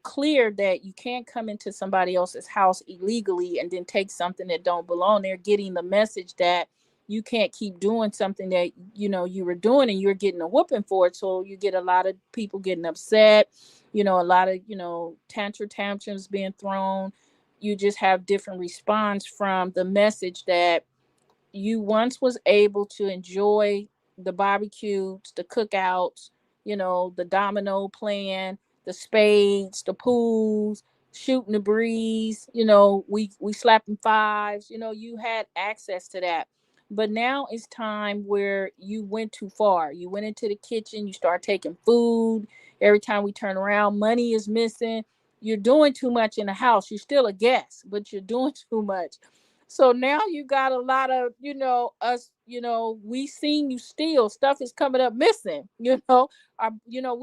clear that you can't come into somebody else's house illegally and then take something that don't belong there, getting the message that you can't keep doing something that you were doing and you're getting a whooping for it. So you get a lot of people getting upset, a lot of tantrums being thrown. You just have different response from the message that you once was able to enjoy the barbecues, the cookouts, the domino playing, the spades, the pools, shooting the breeze, we slapping fives, you had access to that. But now it's time where you went too far. You went into the kitchen, you start taking food. Every time we turn around, money is missing. You're doing too much in the house. You're still a guest, but you're doing too much. So now you got a lot of, us, we seen you steal. Stuff is coming up missing, we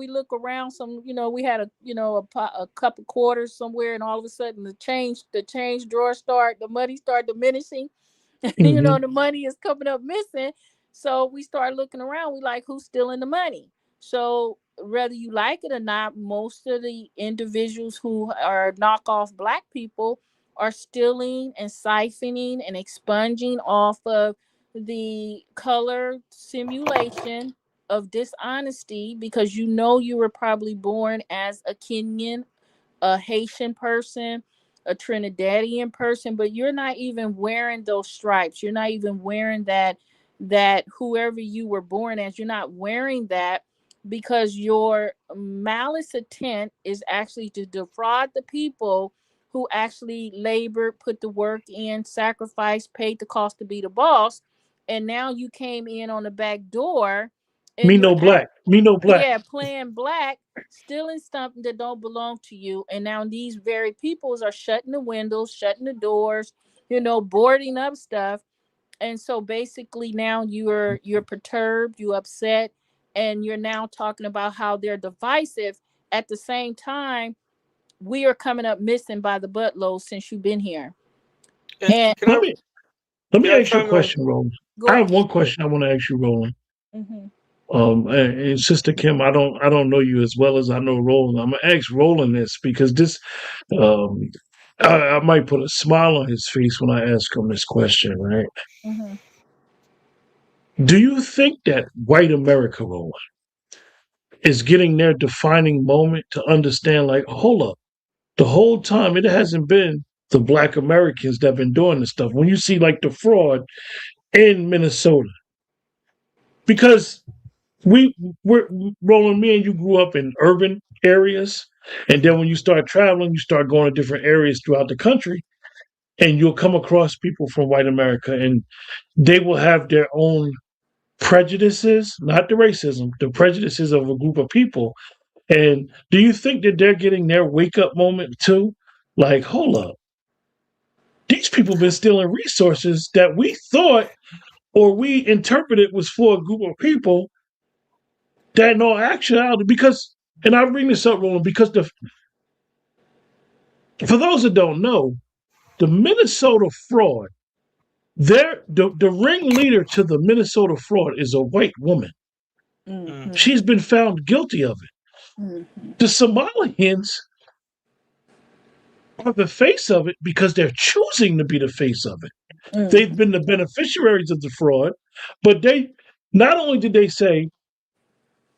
look around some, we had a couple quarters somewhere and all of a sudden the change drawer the money start diminishing. Hmm. The money is coming up missing. So we start looking around. We like, who's stealing the money? So whether you like it or not, most of the individuals who are knockoff black people are stealing and siphoning and expunging off of the color simulation of dishonesty because you know you were probably born as a Kenyan, a Haitian person, a Trinidadian person, but you're not even wearing those stripes. You're not even wearing that whoever you were born as, you're not wearing that because your malice intent is actually to defraud the people who actually labored, put the work in, sacrificed, paid the cost to be the boss. And now you came in on the back door and Me you're no black. Me no black. playing black, stealing something that don't belong to you. And now these very peoples are shutting the windows, shutting the doors, boarding up stuff. And so basically now you're perturbed, you upset, and you're now talking about how they're divisive. At the same time, we are coming up missing by the buttload since you've been here. And Can Let I me let me can I ask you a chime in? question, Roland. I go have ahead. one question I want to ask you, Roland. Mm-hmm. And Sister Kim, I don't know you as well as I know Roland. I'm gonna ask Roland this because this, um, I might put a smile on his face when I ask him this question, right? Mm-hmm. Do you think that white America, Roland, is getting their defining moment to understand, like, hold up, the whole time it hasn't been the black Americans that have been doing this stuff. When you see like the fraud in Minnesota, because we're Roland, me and you grew up in urban areas, and then when you start traveling, you start going to different areas throughout the country, and you'll come across people from white America, and they will have their own prejudices, not the racism, the prejudices of a group of people. And do you think that they're getting their wake up moment too? Like, hold up, these people been stealing resources that we thought or we interpreted was for a group of people that in all actuality, because, and I bring this up, Roland, because for those that don't know, the Minnesota fraud, the ringleader to the Minnesota fraud is a white woman. Mm-hmm. Mm-hmm. She's been found guilty of it. Mm-hmm. The Somalians are the face of it because they're choosing to be the face of it. They've been the beneficiaries of the fraud, but they not only did they say,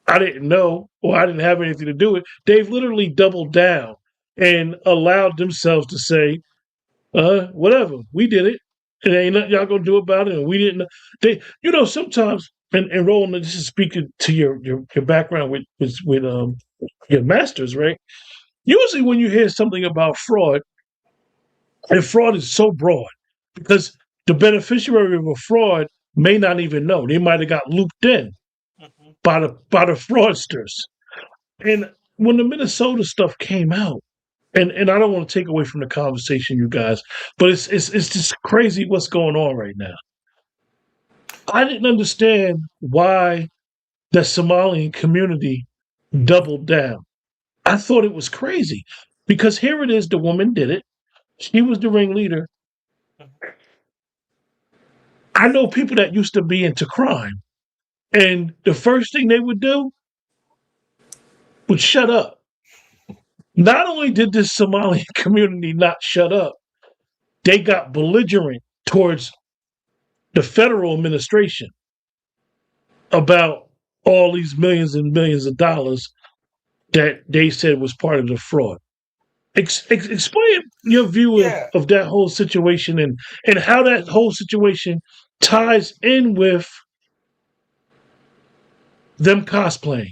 I didn't know or I didn't have anything to do with it, they've literally doubled down and allowed themselves to say, whatever, we did it. And ain't nothing y'all gonna do about it. And we didn't. They, sometimes, and Roland, this is speaking to your background with your masters, right? Usually, when you hear something about fraud, and fraud is so broad because the beneficiary of a fraud may not even know. They might have got looped in Mm-hmm. by the fraudsters. And when the Minnesota stuff came out, and I don't want to take away from the conversation, you guys, but it's just crazy what's going on right now. I didn't understand why the Somalian community doubled down. I thought it was crazy because here it is, the woman did it. She was the ringleader. I know people that used to be into crime, and the first thing they would do would shut up. Not only did this Somali community not shut up, they got belligerent towards the federal administration about all these millions and millions of dollars that they said was part of the fraud. Explain your view Yeah, of that whole situation and how that whole situation ties in with them cosplaying.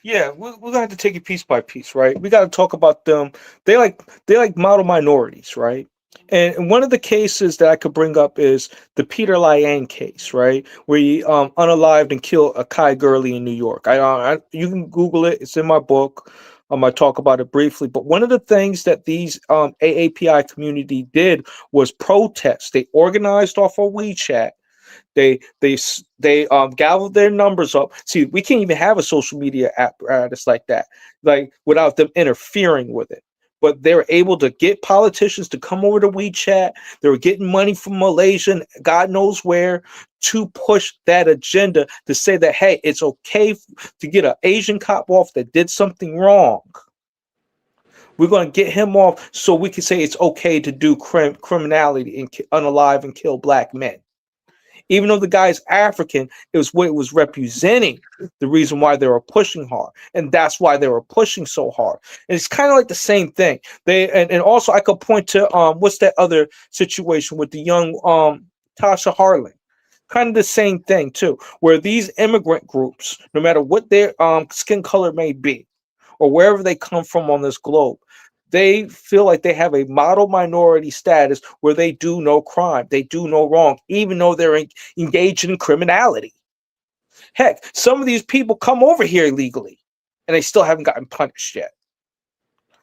yeah, we're gonna have to take it piece by piece, right? We got to talk about them. They like model minorities, right? And one of the cases that I could bring up is the Peter Liang case, right, where he unalived and killed a Kai Gurley in New York. You can Google it; it's in my book. I talk about it briefly. But one of the things that these AAPI community did was protest. They organized off of WeChat. They gathered their numbers up. See, we can't even have a social media apparatus like that, like without them interfering with it. But they were able to get politicians to come over to WeChat. They were getting money from Malaysia, and God knows where, to push that agenda to say that, hey, it's okay to get an Asian cop off that did something wrong. We're going to get him off so we can say it's okay to do criminality and unalive and kill black men. Even though the guy's African, it was what it was representing the reason why they were pushing hard. And that's why they were pushing so hard. And it's kind of like the same thing. And also I could point to what's that other situation with the young Tasha Harlan? Kind of the same thing too, where these immigrant groups, no matter what their skin color may be, or wherever they come from on this globe, they feel like they have a model minority status where they do no crime, they do no wrong, even though they're engaged in criminality. Heck, some of these people come over here illegally and they still haven't gotten punished yet.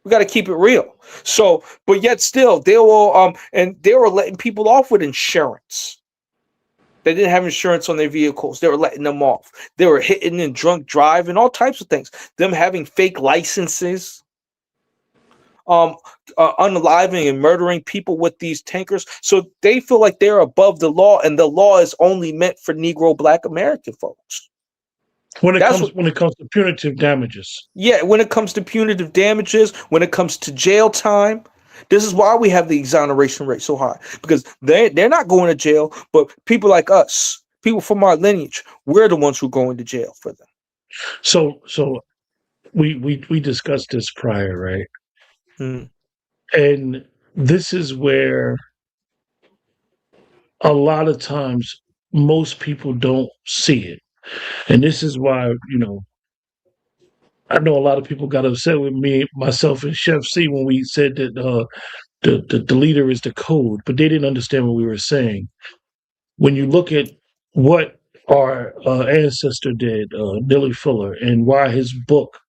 We got to keep it real. So, but yet still, they will and they were letting people off with insurance. They didn't have insurance on their vehicles. They were letting them off. They were hitting and drunk driving, all types of things. Them having fake licenses, unaliving and murdering people with these tankers. So they feel like they're above the law, and the law is only meant for Negro Black American folks. When it comes to punitive damages. Yeah, when it comes to punitive damages, when it comes to jail time. This is why we have the exoneration rate so high, because they're not going to jail, but people like us, people from our lineage, we're the ones who go into jail for them. So we discussed this prior, right? And this is where a lot of times most people don't see it. And this is why, I know a lot of people got upset with me, myself, and Chef C when we said that the leader is the code, but they didn't understand what we were saying. When you look at what our ancestor did, Neely Fuller, and why his book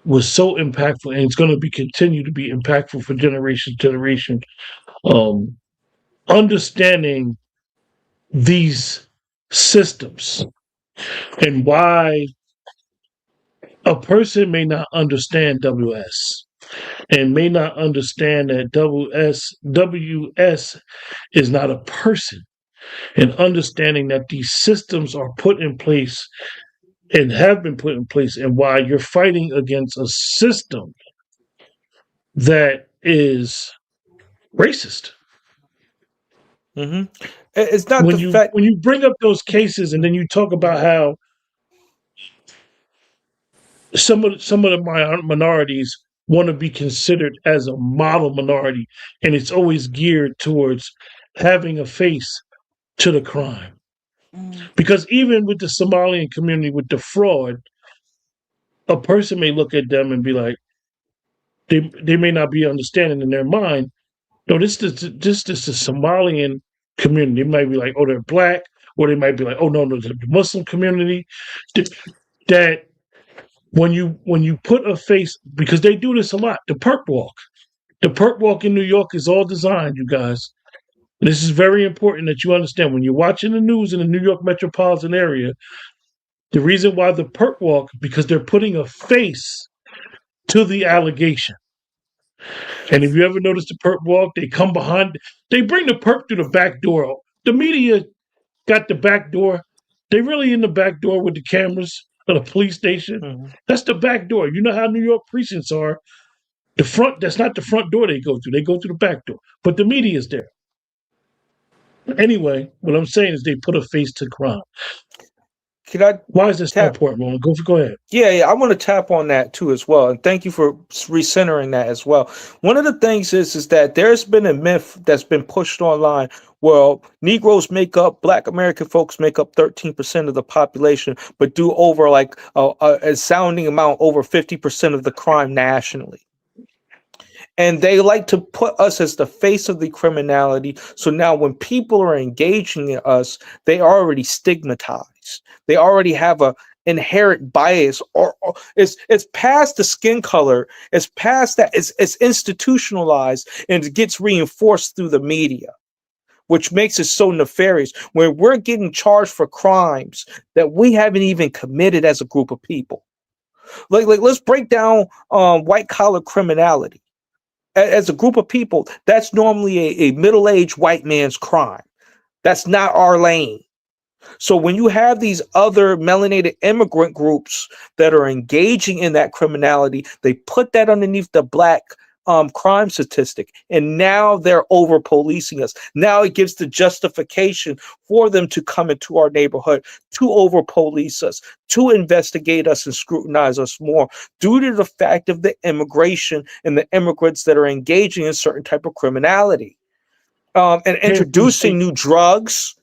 was so impactful, and it's going to continue to be impactful for generation to generation, understanding these systems and why a person may not understand WS and may not understand that WS is not a person, and understanding that these systems are put in place and have been put in place, and why you're fighting against a system that is racist. It's not when you bring up those cases, and then you talk about how some of the minorities want to be considered as a model minority, and it's always geared towards having a face to the crime. Because even with the Somalian community, with the fraud, a person may look at them and be like, they may not be understanding in their mind, no, this is the Somalian community. They might be like, oh, they're black, or they might be like, oh, no, the Muslim community. That when you put a face, because they do this a lot, the perp walk in New York is all designed, you guys. And this is very important that you understand when you're watching the news in the New York metropolitan area. The reason why the perp walk, because they're putting a face to the allegation. And if you ever notice the perp walk, they come behind, they bring the perp through the back door. The media got the back door. They really in the back door with the cameras of the police station. That's the back door. You know how New York precincts are. The front, that's not the front door they go through. They go through the back door. But the media is there. Anyway, what I'm saying is they put a face to crime. Why is this so important, Roland? Go ahead. Yeah, I want to tap on that too as well, and thank you for recentering that as well. One of the things is that there's been a myth that's been pushed online. Well, Negroes make up, Black American folks make up 13% of the population, but do over like a sounding amount over 50% of the crime nationally. And they like to put us as the face of the criminality. So now when people are engaging in us, they are already stigmatized. They already have a inherent bias, or it's past the skin color. It's past that. It's institutionalized, and it gets reinforced through the media, which makes it so nefarious when we're getting charged for crimes that we haven't even committed as a group of people. Like let's break down white collar criminality. As a group of people, that's normally a middle-aged white man's crime. That's not our lane. So when you have these other melanated immigrant groups that are engaging in that criminality, they put that underneath the Black crime statistic, and now they're over policing us. Now it gives the justification for them to come into our neighborhood, to over police us, to investigate us and scrutinize us more, due to the fact of the immigration and the immigrants that are engaging in certain type of criminality, and introducing new drugs.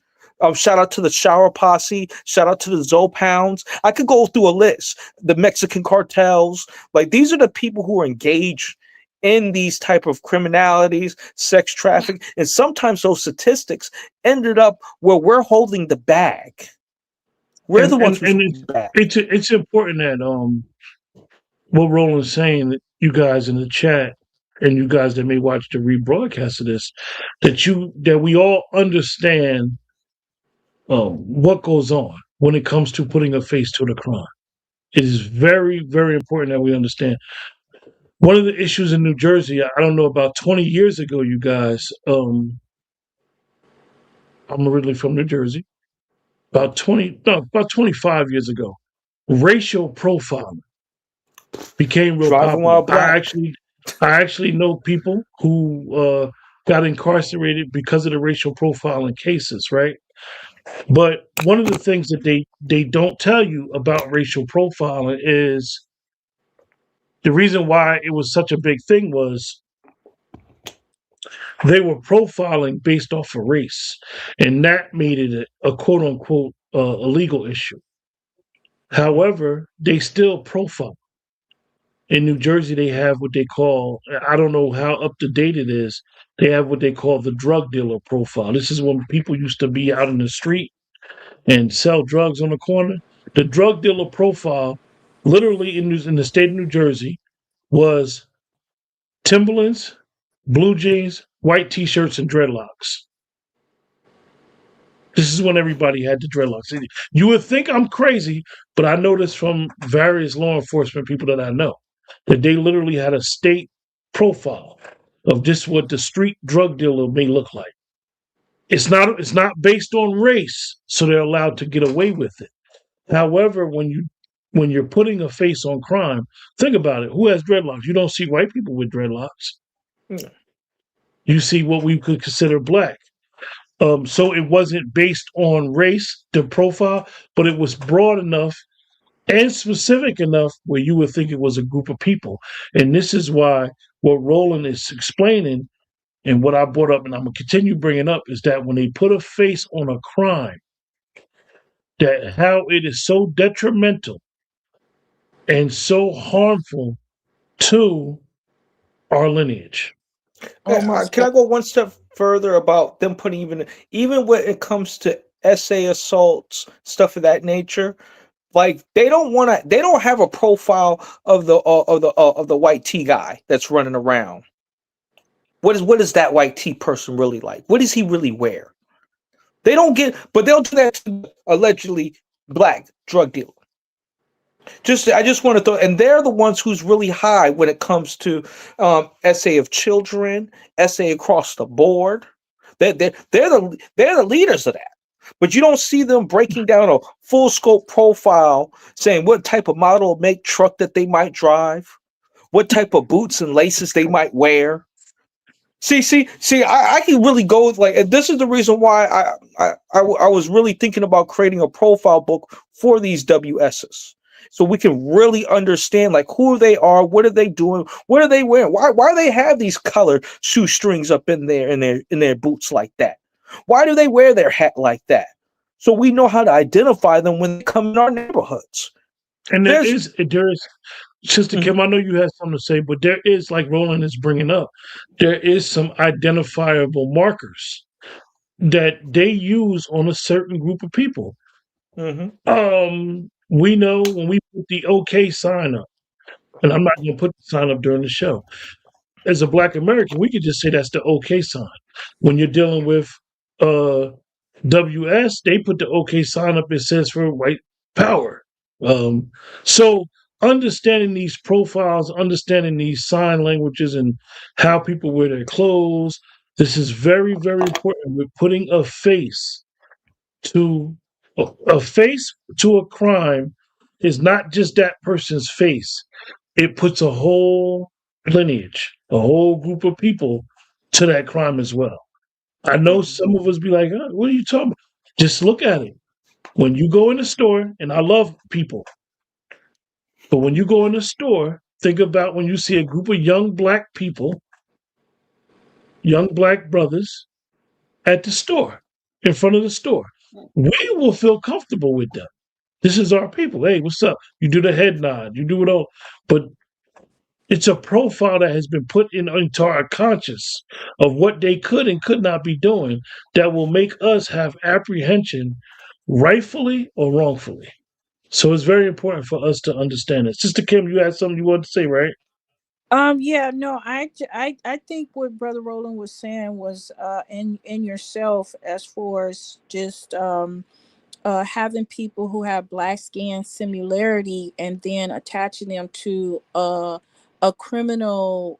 Shout out to the Shower Posse. Shout out to the Zopounds. I could go through a list. The Mexican cartels. Like, these are the people who are engaged in these type of criminalities, sex trafficking, and sometimes those statistics ended up where we're holding the bag. We're the ones and holding the bag. it's important that what Roland's saying, that you guys in the chat and you guys that may watch the rebroadcast of this, that we all understand what goes on when it comes to putting a face to the crime. It is very, very important that we understand. One of the issues in New Jersey, I don't know, about 20 years ago, you guys, I'm originally from New Jersey, about 25 years ago, racial profiling became real Driving popular. while black. I actually know people who got incarcerated because of the racial profiling cases, right? But one of the things that they don't tell you about racial profiling is the reason why it was such a big thing was they were profiling based off of race, and that made it a quote unquote a legal issue. However, they still profile. In New Jersey, they have what they call, I don't know how up to date it is, they have what they call the drug dealer profile. This is when people used to be out in the street and sell drugs on the corner. The drug dealer profile, literally in the state of New Jersey, was Timberlands, blue jeans, white t-shirts, and dreadlocks. This is when everybody had the dreadlocks. You would think I'm crazy, but I know this from various law enforcement people that I know, that they literally had a state profile of just what the street drug dealer may look like. It's not based on race, so they're allowed to get away with it. However, when you're putting a face on crime, think about it. Who has dreadlocks? You don't see white people with dreadlocks. Mm. You see what we could consider black. So it wasn't based on race, the profile, but it was broad enough and specific enough where you would think it was a group of people. And this is why what Roland is explaining and what I brought up, and I'm going to continue bringing up, is that when they put a face on a crime, that how it is so detrimental and so harmful to our lineage. Almost. Can I go one step further about them putting even when it comes to essay assaults, stuff of that nature? Like, they don't have a profile of the white tea guy that's running around. What is that white tea person really like? What does he really wear? They don't get, but they'll do that to allegedly black drug dealer. I just want to throw, and they're the ones who's really high when it comes to essay of children, essay across the board. They're the leaders of that. But you don't see them breaking down a full scope profile, saying what type of model make truck that they might drive, what type of boots and laces they might wear. See, I can really go with, like, and this is the reason why I was really thinking about creating a profile book for these WSs, so we can really understand, like, who they are, what are they doing, what are they wearing, why do they have these colored shoestrings up in their boots like that, why do they wear their hat like that, so we know how to identify them when they come in our neighborhoods. And there is Sister Kim, I know you had something to say, but there is, like Roland is bringing up, there is some identifiable markers that they use on a certain group of people. We know when we put the OK sign up, and I'm not going to put the sign up during the show. As a Black American, we could just say that's the OK sign. When you're dealing with WS, they put the OK sign up. It says for white power. So understanding these profiles, understanding these sign languages and how people wear their clothes, this is very, very important. We're putting a face to a crime is not just that person's face. It puts a whole lineage, a whole group of people to that crime as well. I know some of us be like, what are you talking about? Just look at it. When you go in the store, and I love people, but when you go in the store, think about when you see a group of young black people, young black brothers at the store, in front of the store. We will feel comfortable with them. This is our people. Hey, what's up? You do the head nod, you do it all. But it's a profile that has been put into our conscious of what they could and could not be doing that will make us have apprehension, rightfully or wrongfully. So it's very important for us to understand it. Sister Kim, you had something you wanted to say, right? Yeah, no, I think what Brother Roland was saying was in yourself, as far as just having people who have black skin similarity and then attaching them to a criminal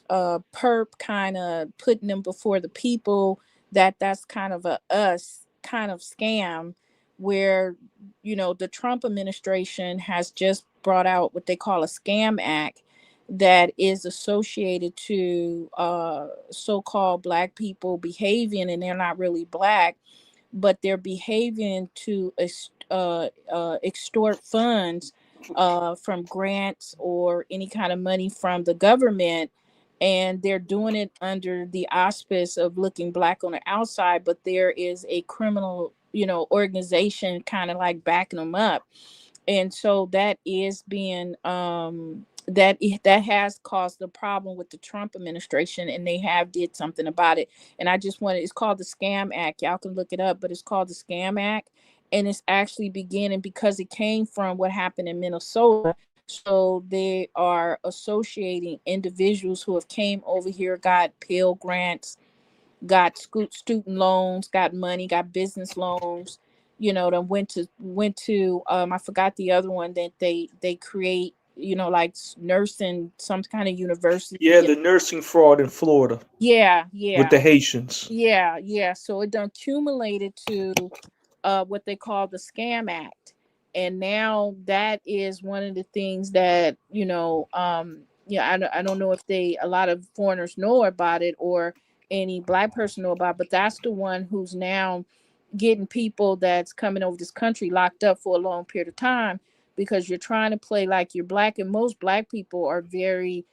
perp, kind of putting them before the people, that's kind of a us kind of scam, where the Trump administration has just brought out what they call a scam act that is associated to so-called black people behaving, and they're not really black, but they're behaving to extort funds from grants or any kind of money from the government. And they're doing it under the auspice of looking black on the outside, but there is a criminal, organization kind of like backing them up. And so that is being that has caused a problem with the Trump administration, and they have did something about it. And I just wanted, it's called the Scam Act. Y'all can look it up, but it's called the Scam Act, and it's actually beginning because it came from what happened in Minnesota. So they are associating individuals who have came over here, got Pell Grants, got student loans, got money, got business loans, then went to I forgot the other one that they create, like nursing, some kind of university. Yeah, the nursing fraud in Florida Yeah, with yeah, the Haitians. yeah. So it done accumulated to what they call the Scam Act. And now that is one of the things that, I don't know if a lot of foreigners know about it, or any black person know about, but that's the one who's now getting people that's coming over this country locked up for a long period of time, because you're trying to play like you're black. And most black people are very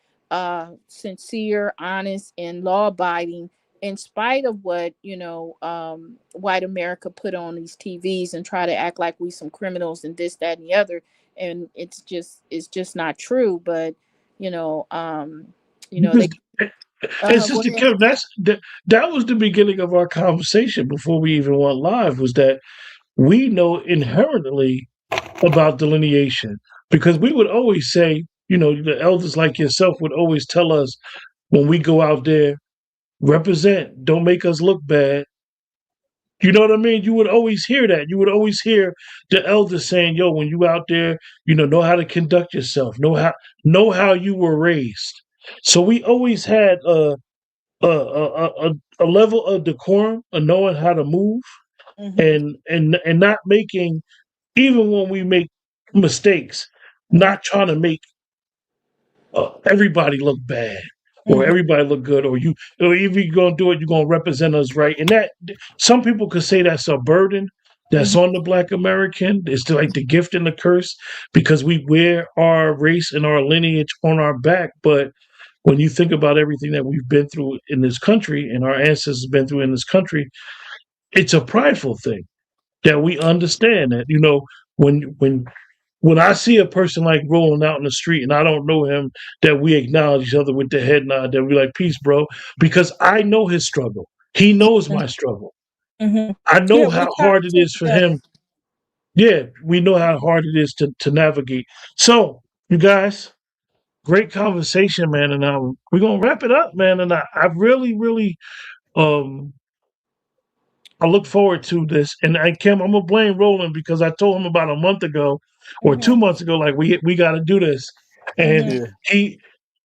sincere, honest, and law abiding, in spite of what white America put on these TVs and try to act like we some criminals and this, that, and the other. And it's just not true. But they Because and go Sister ahead. Kim, that was the beginning of our conversation before we even went live. Was that we know inherently about delineation, because we would always say, the elders like yourself would always tell us when we go out there, represent, don't make us look bad. You know what I mean? You would always hear that. You would always hear the elders saying, "Yo, when you out there, know how to conduct yourself, know how you were raised." So we always had a level of decorum, of knowing how to move, Hmm. and not making, even when we make mistakes, Hmm. not trying to make everybody look bad or Hmm. everybody look good, or if you're gonna do it, you're gonna represent us right. And that, some people could say that's a burden that's Hmm. on the Black American. It's like the gift and the curse, because we wear our race and our lineage on our back. But when you think about everything that we've been through in this country and our ancestors have been through in this country, it's a prideful thing that we understand that, when I see a person like rolling out in the street and I don't know him, that we acknowledge each other with the head nod, that we like, peace, bro, because I know his struggle. He knows my struggle. Hmm. I Yeah, know we how try hard to it stick is for together. him. Yeah, we know how hard it is to navigate. So, you guys, great conversation, man. And we're going to wrap it up, man. And I really, really, um, I look forward to this. And Kim, I'm gonna blame Roland, because I told him about a month ago or Hmm. 2 months ago, like we got to do this, and Hmm. Yeah,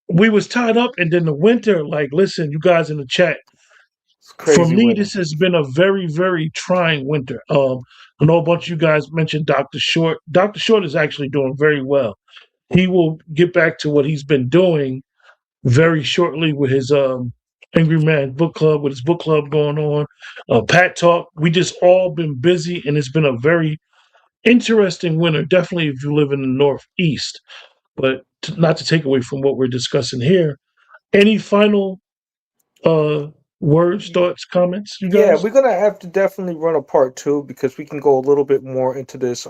we was tied up, and then the winter. Like, listen, you guys in the chat. it's For crazy me, winter. this has been a very, very trying winter. I know a bunch of you guys mentioned Dr. Short. Dr. Short is actually doing very well. he will get back to what he's been doing very shortly with his Angry Man book club, with his book club going on, Pat Talk. We just all been busy, and it's been a very interesting winter. Definitely, if you live in the Northeast. But not to take away from what we're discussing here. Any final words, thoughts, comments, you Yeah, guys? we're gonna have to definitely run a part two because we can go a little bit more into this.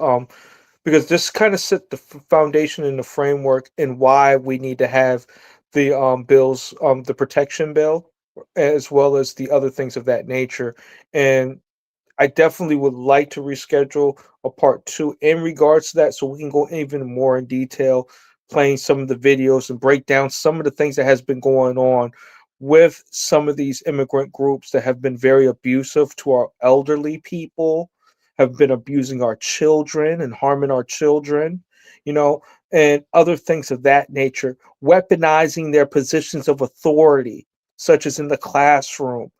Because this kind of set the foundation and the framework and why we need to have the bills, the protection bill, as well as the other things of that nature. And I definitely would like to reschedule a part two in regards to that so we can go even more in detail, playing some of the videos and break down some of the things that has been going on with some of these immigrant groups that have been very abusive to our elderly people, have been abusing our children and harming our children, you know, and other things of that nature, weaponizing their positions of authority, such as in the classroom,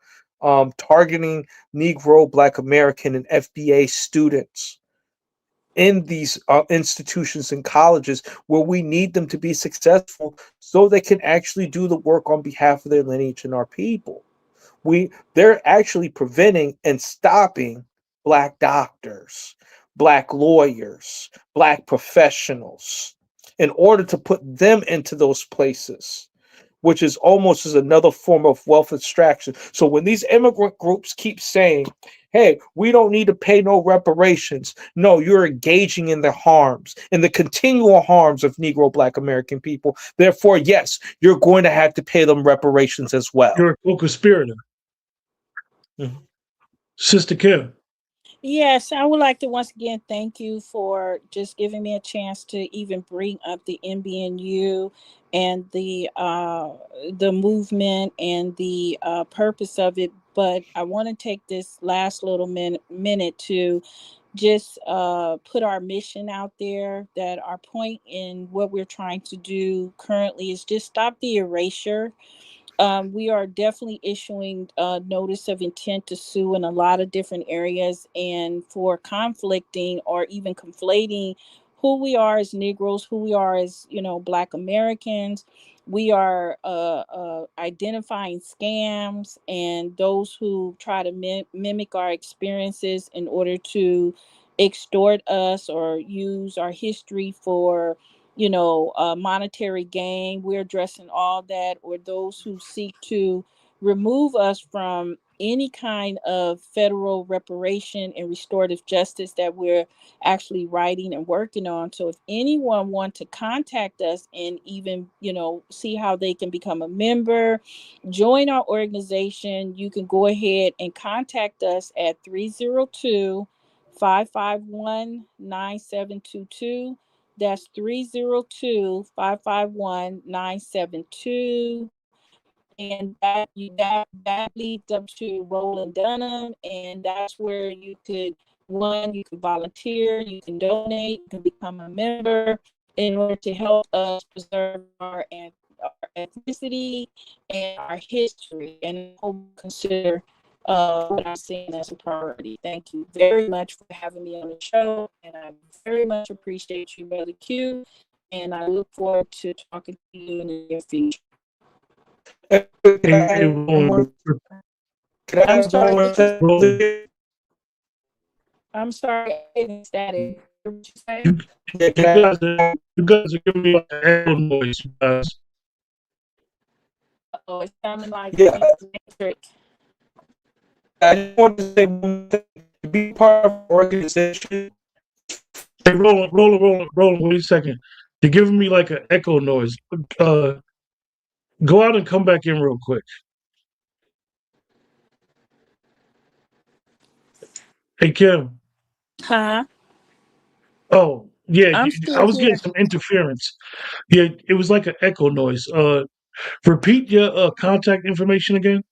targeting Negro, Black American, and FBA students in these institutions and colleges where we need them to be successful so they can actually do the work on behalf of their lineage and our people. They're actually preventing and stopping Black doctors, Black lawyers, Black professionals in order to put them into those places, which is almost as another form of wealth extraction. So when these immigrant groups keep saying, hey, we don't need to pay no reparations, no, you're engaging in the harms, in the continual harms of Negro Black American people. Therefore, yes, you're going to have to pay them reparations as well. You're a co-conspirator. Mhm. Sister Kim. Yes, I would like to once again thank you for just giving me a chance to even bring up the MBNU and the movement and the purpose of it. But I want to take this last little minute to just put our mission out there, that our point in what we're trying to do currently is just stop the erasure. We are definitely issuing notice of intent to sue in a lot of different areas, and for conflicting or even conflating who we are as Negroes, who we are as, Black Americans. We are identifying scams and those who try to mimic our experiences in order to extort us or use our history for monetary gain. We're addressing all that, or those who seek to remove us from any kind of federal reparation and restorative justice that we're actually writing and working on. So if anyone want to contact us and even, see how they can become a member, join our organization, you can go ahead and contact us at 302-551-9722. That's 302-551-9722. And that leads up to Roland Dunham, and that's where you could, one, you can volunteer, you can donate, you can become a member in order to help us preserve our ethnicity and our history, and consider what I'm seeing as a priority. Thank you very much for having me on the show, and I very much appreciate you, Brother Q, and I look forward to talking to you in the near future. Hey, Roland, I'm sorry. I'm sorry, static. What you say? you guys are giving me like an echo noise, you guys. Oh, it sounded like Yeah, electric. I just want to say one thing. To be part of an organization. Hey, Roland, wait a second. You're giving me like an echo noise. Uh, Go out and come back in real quick. Hey, Kim. Huh? Oh, yeah, I'm I still was getting here. some interference. Yeah, it was like an echo noise. Repeat your contact information again.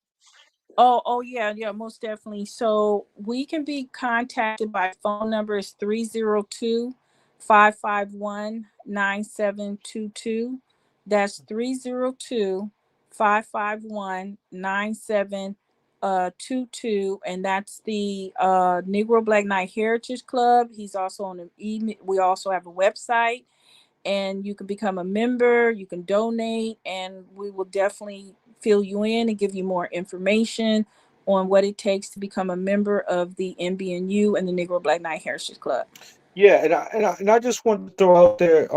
Oh yeah, most definitely. So we can be contacted by phone number is 302-551-9722. That's 302-551-9722, and that's the Negro Black Knight Heritage Club. He's also on the email. We also have a website, and you can become a member, you can donate, and we will definitely fill you in and give you more information on what it takes to become a member of the NBNU and the Negro Black Knight Heritage Club. Yeah, and I just want to throw out there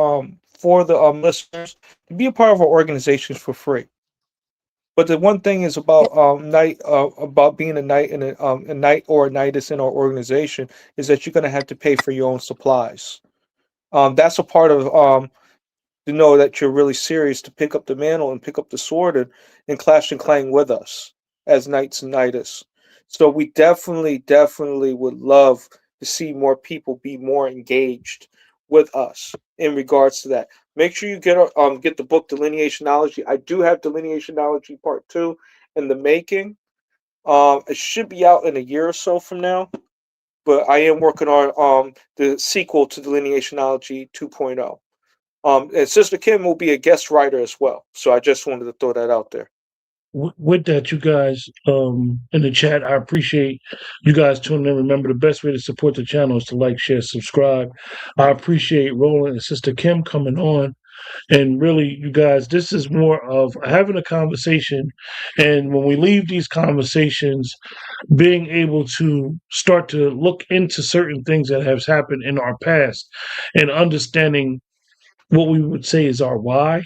for the listeners to be a part of our organizations for free. But the one thing is about about being a knight and a knight or a knightess in our organization is that you're going to have to pay for your own supplies. That's a part of to know that you're really serious to pick up the mantle and pick up the sword and clash and clang with us as knights and knightess. So we definitely would love to see more people be more engaged with us in regards to that. Make sure you get the book Delineationology. I do have Delineationology Part 2 in the making. It should be out in a year or so from now, but I am working on the sequel to Delineationology 2.0. And Sister Kim will be a guest writer as well. So I just wanted to throw that out there. With that, you guys in the chat, I appreciate you guys tuning in. Remember, the best way to support the channel is to like, share, subscribe. I appreciate Roland and Sister Kim coming on. And really, you guys, this is more of having a conversation. And when we leave these conversations, being able to start to look into certain things that have happened in our past and understanding what we would say is our why.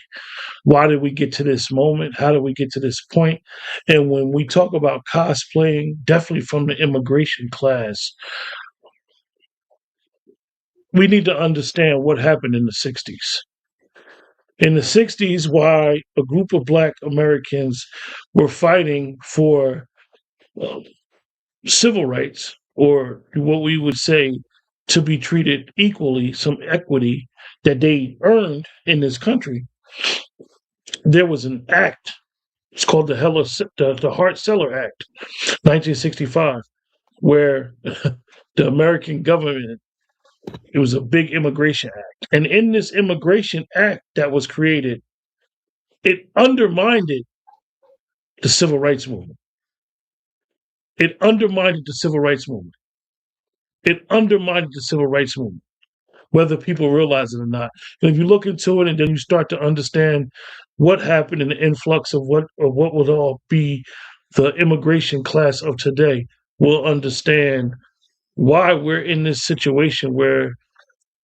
Why did we get to this moment? How did we get to this point? And when we talk about cosplaying, definitely from the immigration class, we need to understand what happened in the 60s. In the 60s, why a group of Black Americans were fighting for uh, civil rights, or what we would say to be treated equally, some equity that they earned in this country, there was an act. It's called the Hart-Celler Act, 1965, where the American government, it was a big immigration act. And in this immigration act that was created, it undermined the civil rights movement. It undermined the civil rights movement. It undermined the civil rights movement, whether people realize it or not. And if you look into it and then you start to understand what happened in the influx of what would all be the immigration class of today, we'll understand why we're in this situation where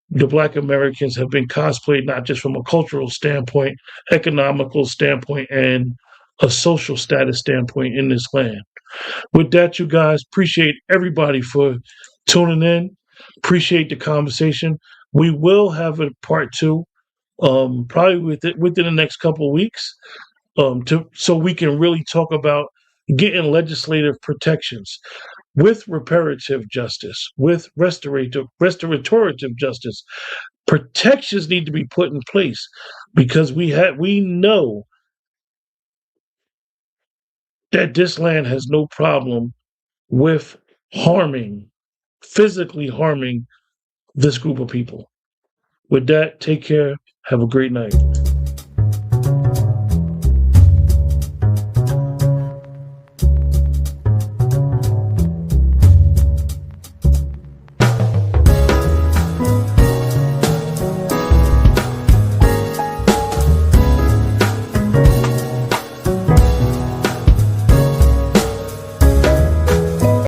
the Black Americans have been cosplayed not just from a cultural standpoint, economical standpoint, and a social status standpoint in this land. With that, you guys, appreciate everybody for tuning in. Appreciate the conversation. We will have a part 2, probably within the next couple of weeks, so we can really talk about getting legislative protections with reparative justice, with restorative justice. Protections need to be put in place because we know that this land has no problem with physically harming this group of people. With that, take care. Have a great night.